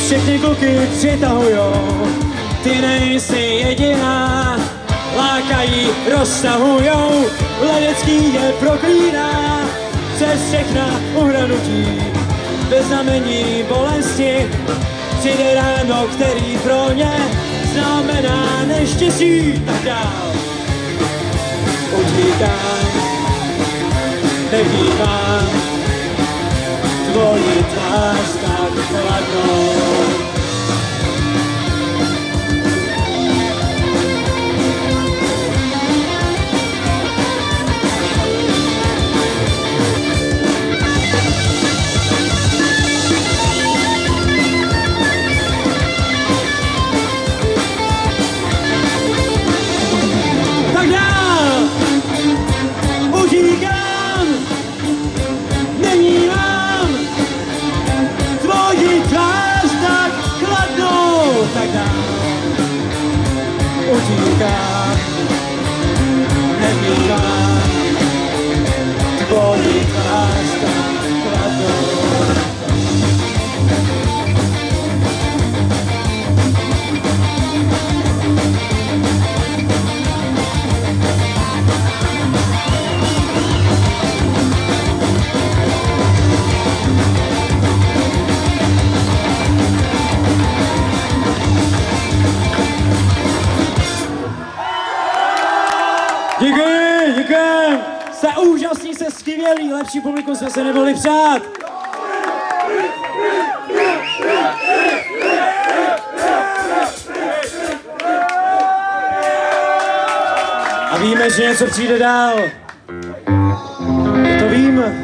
Všechny kluky přitahujou, ty nejsi jediná, lákají, roztahujou, ledecký je proklíná, přes všechna uhranutí, bez znamení bolesti, přijde ráno, který pro ně znamená neštěstí, tak dál. Utíkám, nevnímám, tvoji tvář tak chladnou. Tak dál! Utíkám, nevnímám, tvoji tvář tak chladnou, tak dál. Utíkám, nevnímám, tvoji tvář tak chladnou. Děkuji, děkuji. Jste úžasní, jste skvělí, lepší publikum jsme se nemohli přát. A víme, že něco přijde dál. To víme.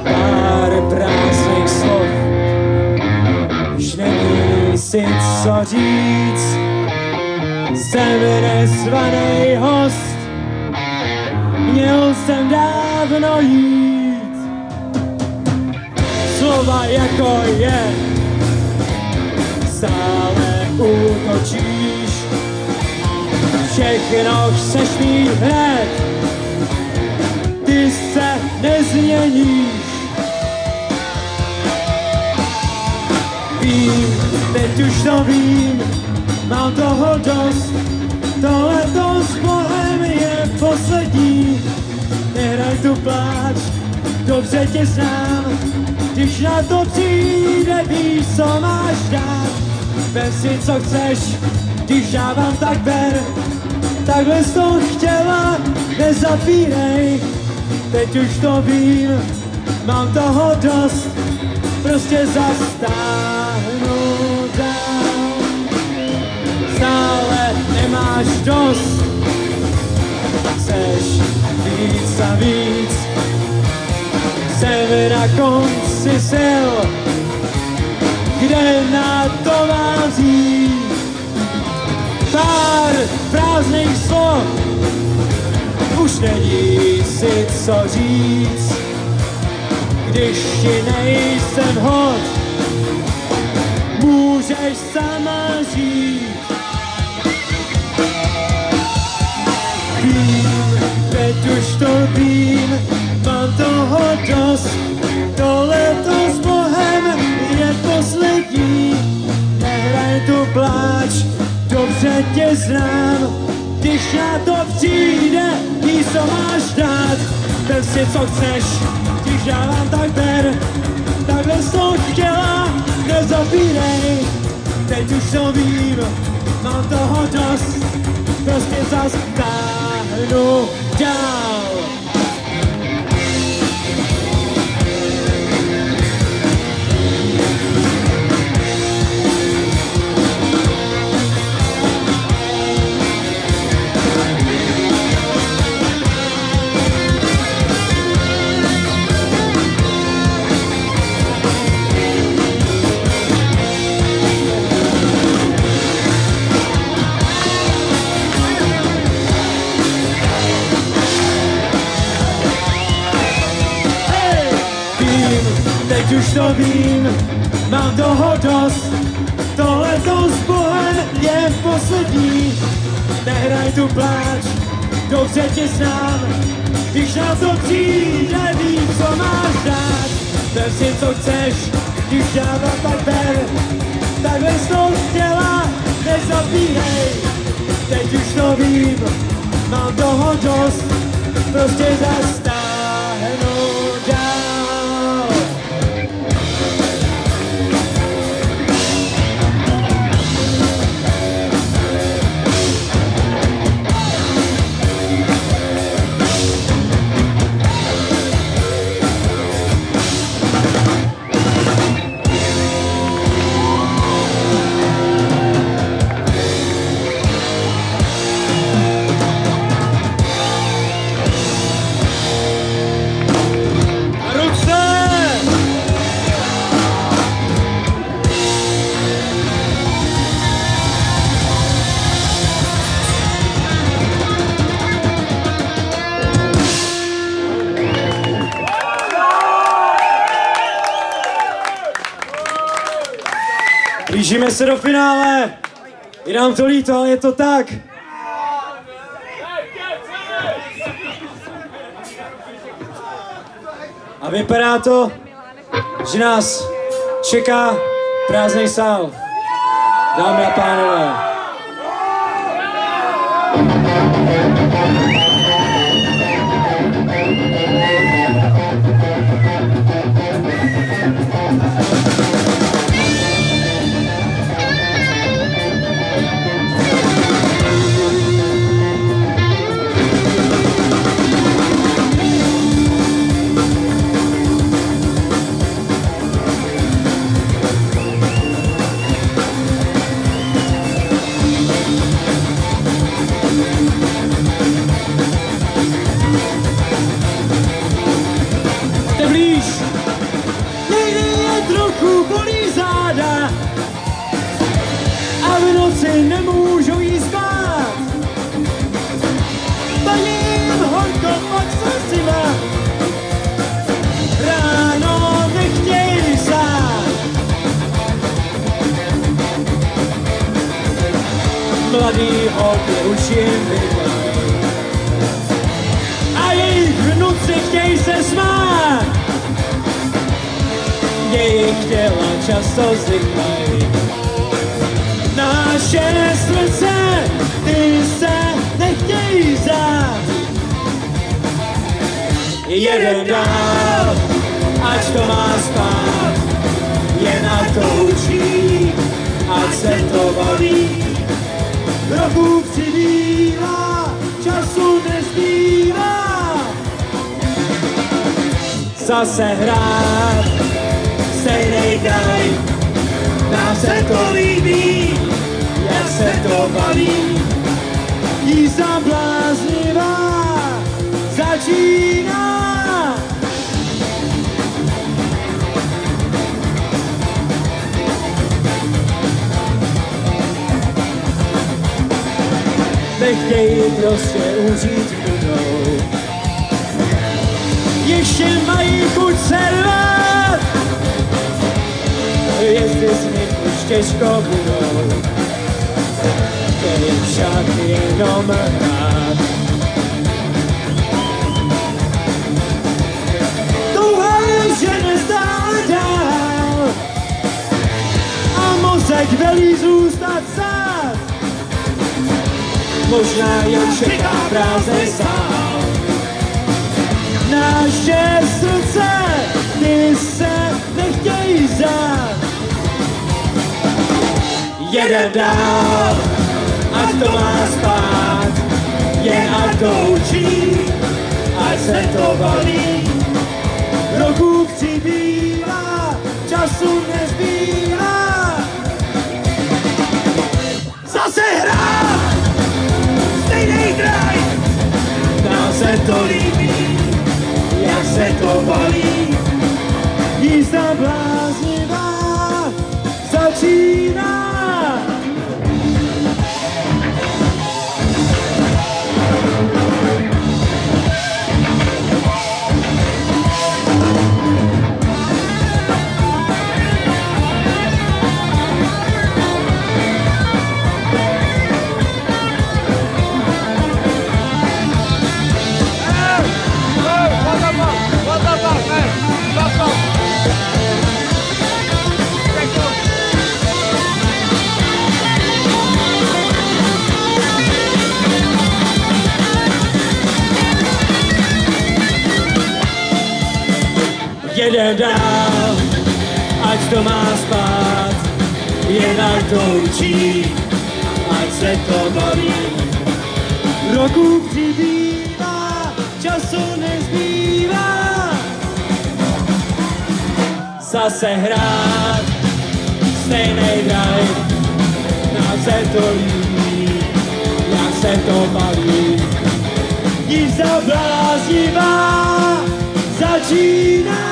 Pár prázdných slov, už není si co říct. jsem nezvaný host, měl jsem dávno jít. Slova jako je, stále útočíš, všechno chceš mít hned, ty se nezměníš. Vím, teď už to vím, mám toho dost, tohleto s Bohem je poslední. Nehraj tu pláč, dobře tě znám, když na to přijde, víš, co máš dát. Ber si, co chceš, když dávám, tak ber, takhle jsi to chtěla, nezapínej. Teď už to vím, mám toho dost, prostě zastáhnu dál. Stále nemáš dost, chceš víc a víc, jsem na konci sil, kde na to mám vzít. Pár prázdných slov, už není si co říct, když ti nejsem hod, můžeš sama žít. Vím, teď už to vím, mám toho dost, tohleto s Bohem je poslední. Nehraj tu pláč, dobře tě znám, když na to přijde, víš, co máš dát. Ber si, co chceš, když dávám, tak ber, takhle jsi to chtěla, nezapínej. Teď už to vím, mám toho dost, prostě zastáhnu dál. Teď už to vím, mám toho dost, tohleto s Bohem je poslední. Nehraj tu pláč, dobře tě znám, když na to přijde, víš, co máš dát. Ber si, co chceš, když dávám, tak ber, takhle jsi to chtěla, nezapínej. Teď už to vím, mám toho dost, prostě zastáhnu dál. Blížíme se do finále, je nám to líto, ale je to tak. A vypadá to, že nás čeká prázdný sál, dámy a pánové. mladý holky už jim bydlej. A jejich vnuci chtějí se smát, jejich těla často zrychlej. Naše srdce, ty se nechtějí zát. Jeden dál, ať to má spát, jen ať to učí, ať se to baví. Roků přibývá, času nezbývá. Zase hrát, stejnej kraj, nám se to líbí, jak se to baví. Jízda bláznivá začíná. Nechtějí prostě užít chudou, ještě mají chuť se rvát, jestli z nich už těžko budou, chtějí však jenom hrát. Touha že nezdále dál a mozek velí zůstat sám. Možná jen čeká prázdnej sál. Naše srdce, ty se nechtějí zát. Jeden dál, ať to má spát, jen ať to učí, ať se to baví. Roků přibývá, času nezbývá. Zase hrát! Stejnej kraj, nám se to líbí, jak se to baví. Jízda bláznivá začíná. Jeden dál, ať to má spát, jen ať to učí, ať se to baví. Roků přibývá, času nezbývá. Zase hrát, stejnej drive, nám se to líbí, jak se to baví. Jízda bláznivá začíná.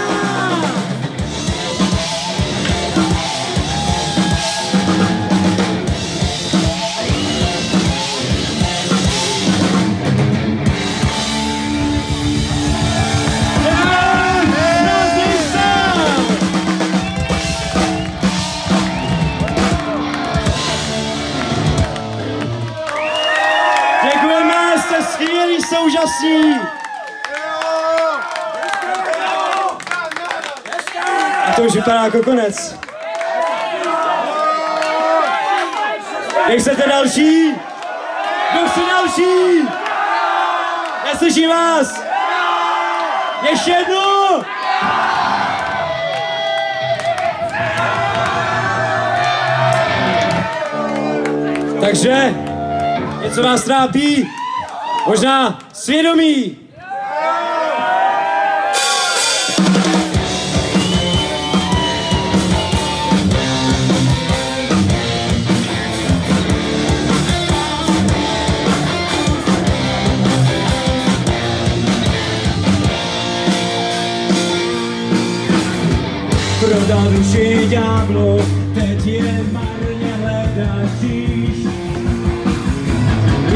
Děkujeme, jste skvělí, jste úžasní. A to už vypadá jako konec. Nechcete další? Kdo chce další? Neslyším vás. Ještě jednu. Takže, něco vás trápí? Možná svědomí. Prodal duši ďáblu, teď je marně hledat kříž.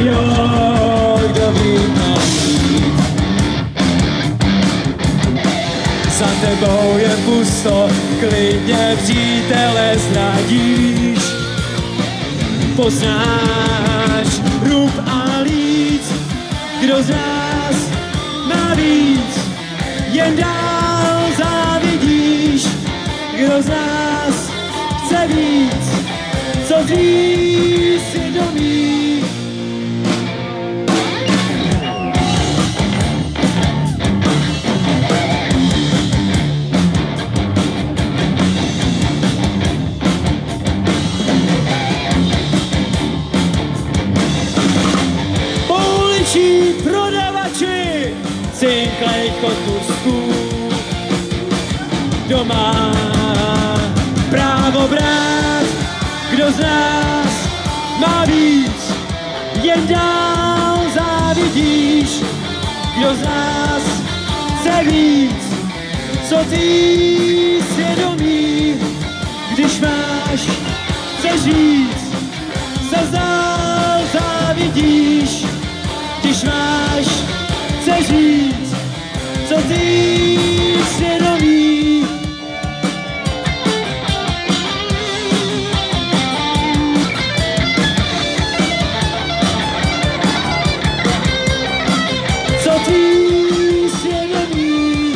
Jo, kdo by měl jít? Za tebou je pusto, klidně přítele zradíš. poznáš rub a líc, kdo z nás má víc, jen dál závidíš, kdo z nás chce víc, co dřív svědomí. Prodavači, cinklej kotůzků, kdo má právo brát, kdo z nás má víc, jen dál závidíš, kdo z nás chce víc, co ty svědomí, když máš, chceš říct, se dál závidíš, když máš, chceš říct, co ty svědomí. Co ty svědomí.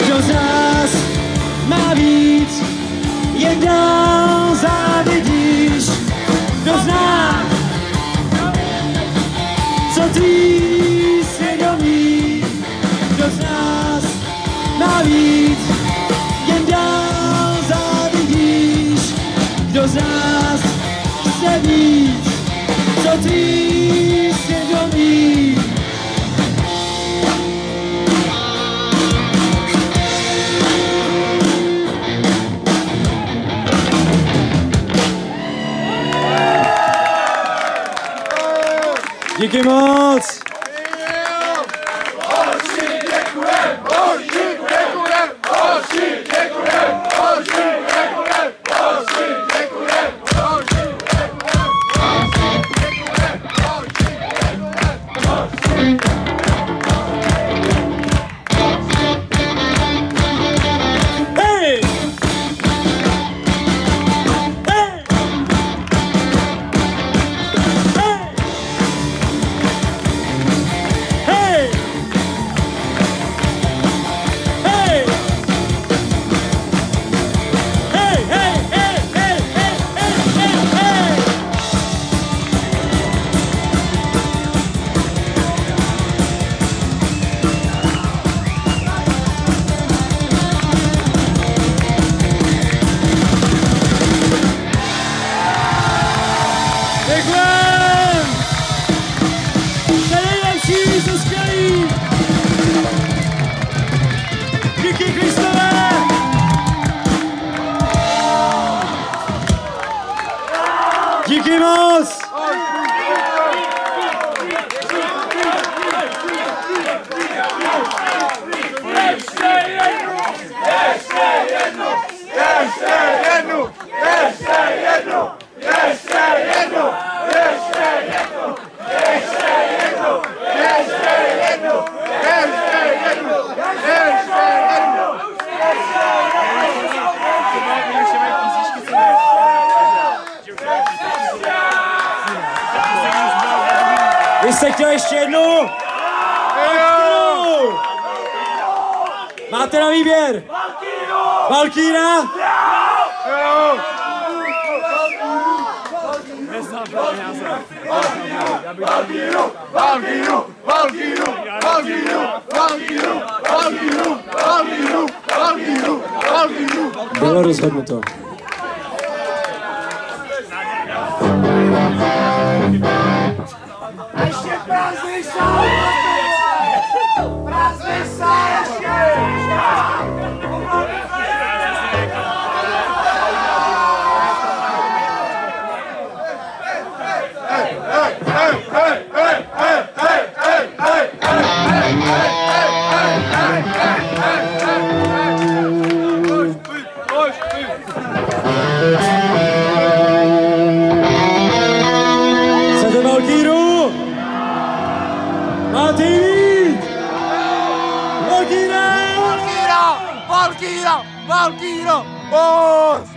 Kdo z nás má víc, jen dál závidíš, kdo zná, co ty svědomí, kdo z nás má víc, jen dál závidíš, kdo z nás chce víc, co ty svědomí. Díky moc! Díky moc! Vy jste chtěli ještě jednu? Máte na výběr? Valkýra? Bylo rozhodnuto. Ještě prázdný sál! Prázdný sál ještě! Chcete Valkýru? Máte jít! Valkýra! Valkýra! Valkýra! Os!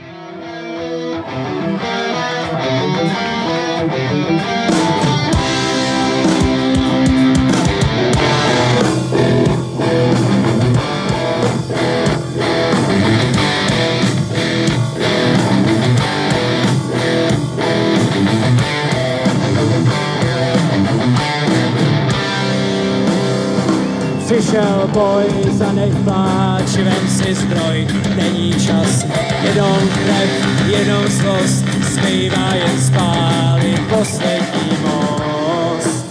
Přišel boj, zanech pláč, vem si zbroj, není čas, jenom krev, jenom zlost, zbývá jen spálit poslední most.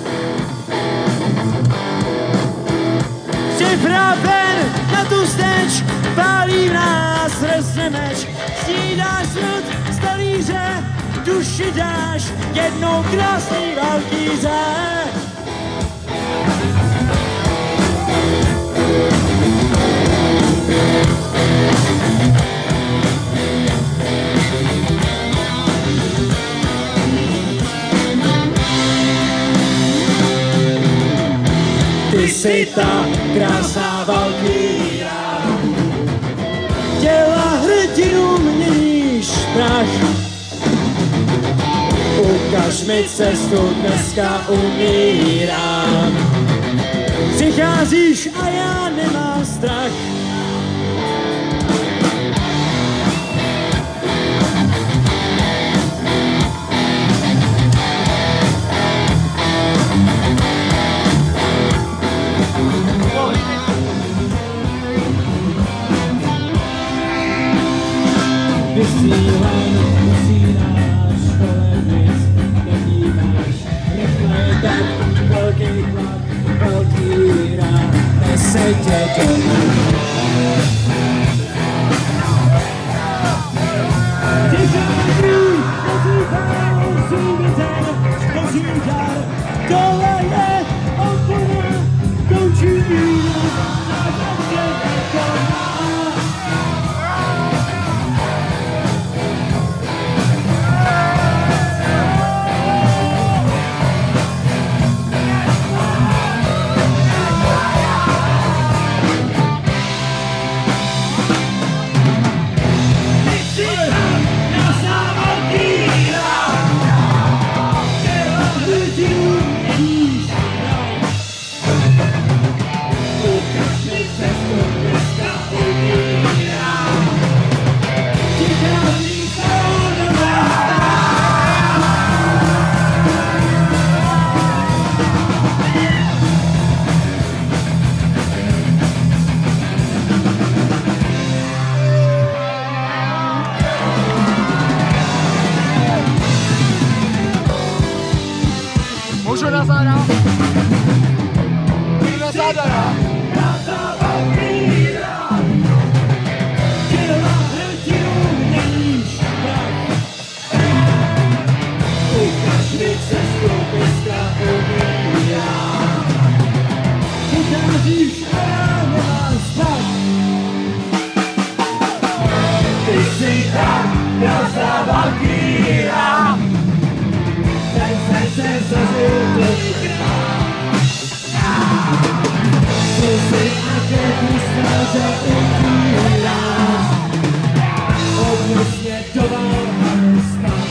Připraven na tu steč, pálí v nás, rezne meč, snídáš smrt z talíře, duši dáš jednou krásný valkýře. Ty jsi ta krásná valkýra, těla hrdinu měníš prach. Ukaž mi cestu, dneska umírám. Přicházíš a já nemám strach. Vysílám, vysíláš kolem nic, nevnímáš, rychle je tak velký tlak, valkýra, nese tě domů. Přichází, pozývá, zůvěten, pozývá, tohle je opona, končí víno, zážadě nekoná. Můžu na záda? Můžu na záda, já? Ty jsi ta krásná valkýra, ten se zažil tolikrát. Slzy a krev mi stáže umíráš, odnes mě do Valhaly spát.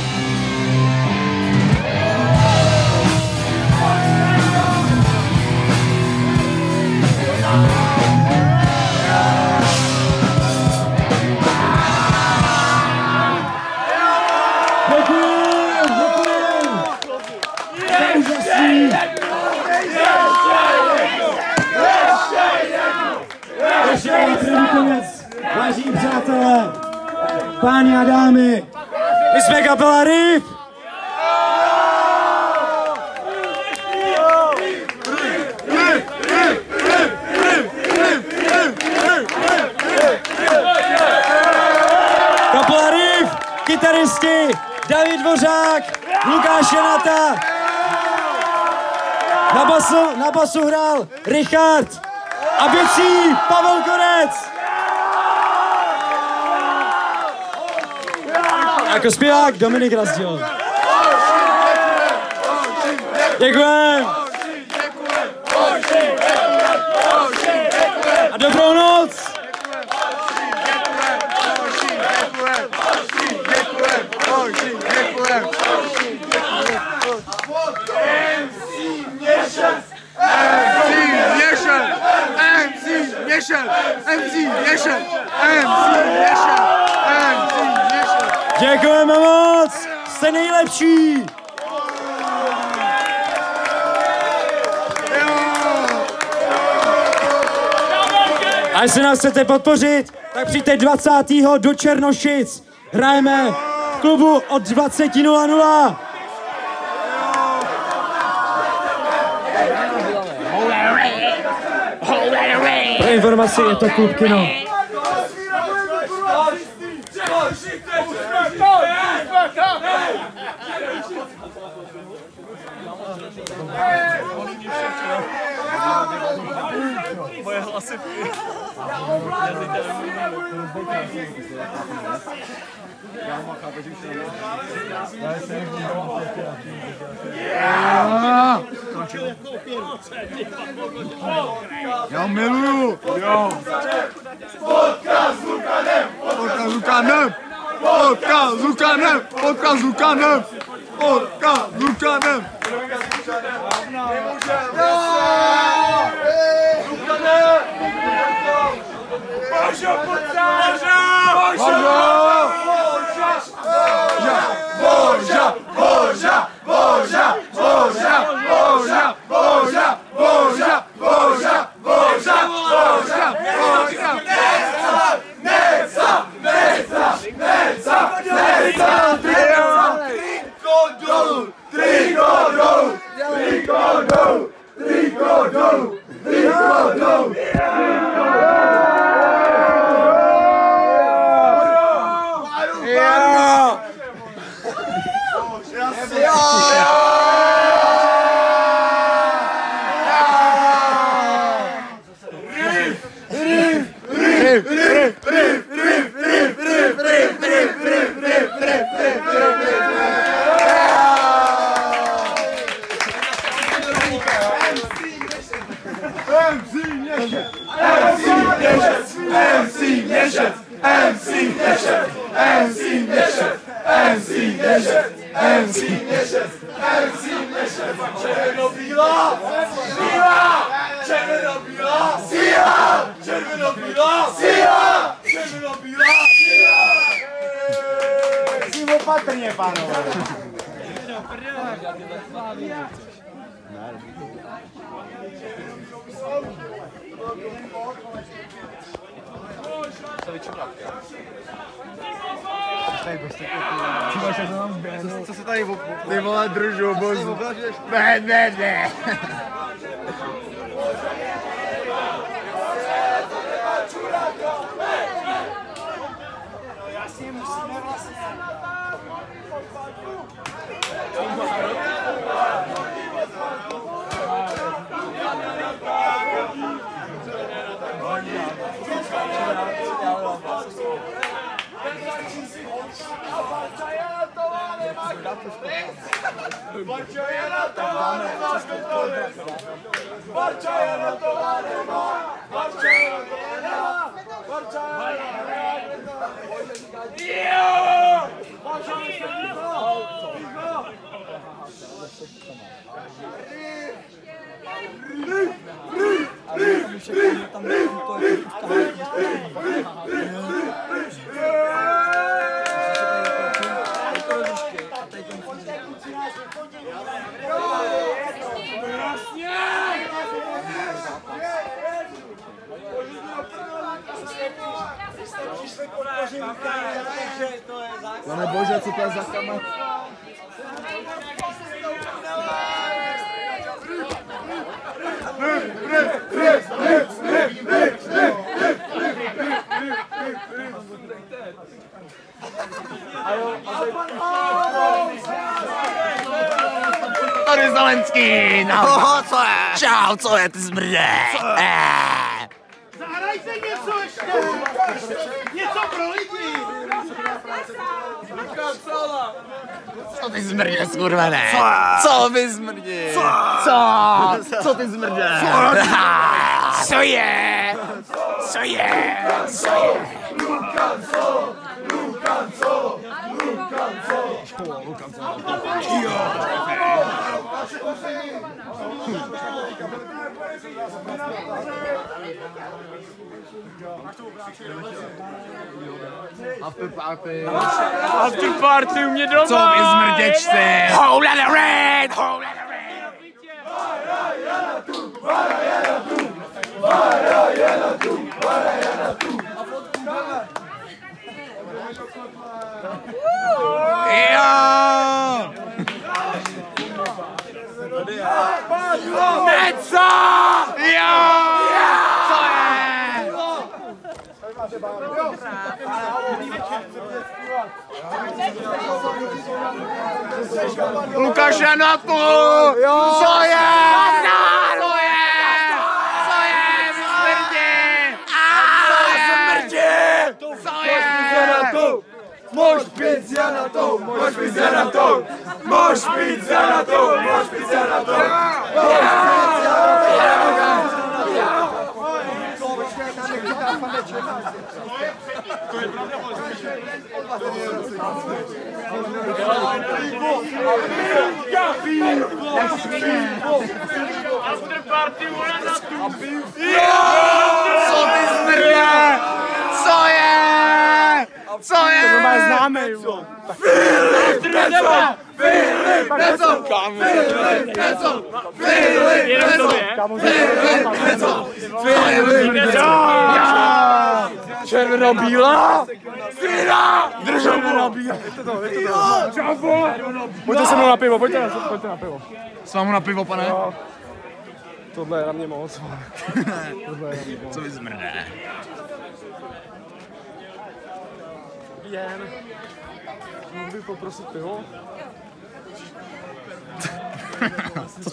Vážení přátelé, páni a dámy, my jsme kapela Riff. Kapela Riff, kytaristi David Dvořák, Lukáš Janata. Na basu hrál Richard a bicí Pavel Korec. Jako zpěvák Dominik Razdíl. Děkujem. A dobrou noc! Děkujeme moc! Jste nejlepší! A jestli nás chcete podpořit, tak přijďte 20. do Černošic. Hrajeme v klubu od 20:00. Pro informaci je to klub Kino. Moje hlasy. Já miluju. Jo. Vodka s Lukanem. Vodka s Lukanem. Vodka s Lukanem. Vodka s Lukanem. Vodka s Lukanem. Božo, Boža! Boža! Boža! Boža! Boža! Boža! Boža! Boža! Boža! Boža! Boža! Boža! Neca! Neca! Neca! Neca! Triko dolů! Triko dolů! Triko dolů! Triko dolů! Triko dolů! Opatrně, pánové. Co se tady ty vole držou, bozu? Ne. Já si musíme vlastně... Pane Bože, co to je za kamer? Tady Zelenský, no. Co je? Čau, co je, ty zmrdé? Zahrajte něco ještě! Něco pro lidi! Co ty zmrdě, skurvené? Co vy zmrdě? Co ty zmrdě? Co je? Co je? Co je? Lukan Solo! Lukan Solo! Lukan Solo! Lukan Solo! After party. After party u mě doma. Co vy zmrděčci? Hole the red! Hole the red! Něco! Jo! Co je? Lukáše na tu! Co je? Co je? Co je? Smrdí! Smrdí! Co je? Mož pizza na to! Mož pizza na to! Mož pizza na to! Mož pizza na to! After party u nás. Co ty smrdě? Co je? Co je? To máš známý, jo. Filip Neco! Filip Neco! Filip Neco! Filip Neco! Filip Neco! Filip Neco! Červeno-bílá! Svíra! Drž červeno-bílá! Čavo! Pojďte se mnou na pivo, pojďte na pivo. S vámu na pivo, pane? Jo. Tohle je na mě moc. Co vy zmrdé? Jen. Můžu bych poprosit pivo?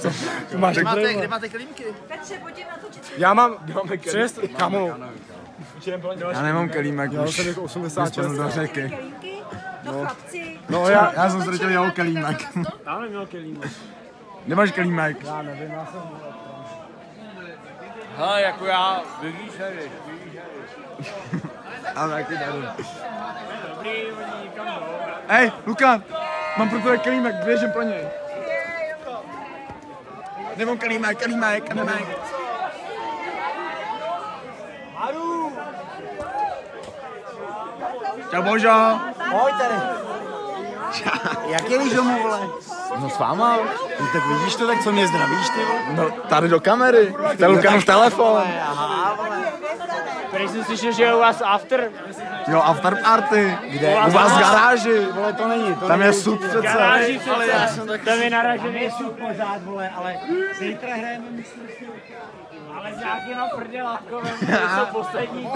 Co? Kde máte kelímky? Petře, pojďme natočit. Já mám 6, kamo. Já nemám kelímek Já už. jsem jako 86. Do řeky. Kelímky? No chlapci. No Já jsem ztratil jeho kelímek. Já neměl kelímek. Nemáš kelímek? Já nevím, já jsem... Hele, jako já, vidíš, Ale taky tady. dobrý, oni kam jdou. Hej, Luka, mám pro tebe kelímek, běžím pro něj. Nemám kelímek. Čau, Božo. Ahoj tady. Jak je domů, vole? No s váma. No, tak vidíš to, tak co mě zdravíš, ty vole? No, tady do kamery. To je Lukanův telefon. Aha, vole. Tady jsem slyšel, že je u vás after. Jo, after party. Kde? U vás v garáži. Vole, to není. To Tam není je sup přece. Garáži přece. Tam je naražený. pořád, vole, ale zítra hrajeme, myslím si. Ale s nějakýma prdělákovem, to jsou poslední.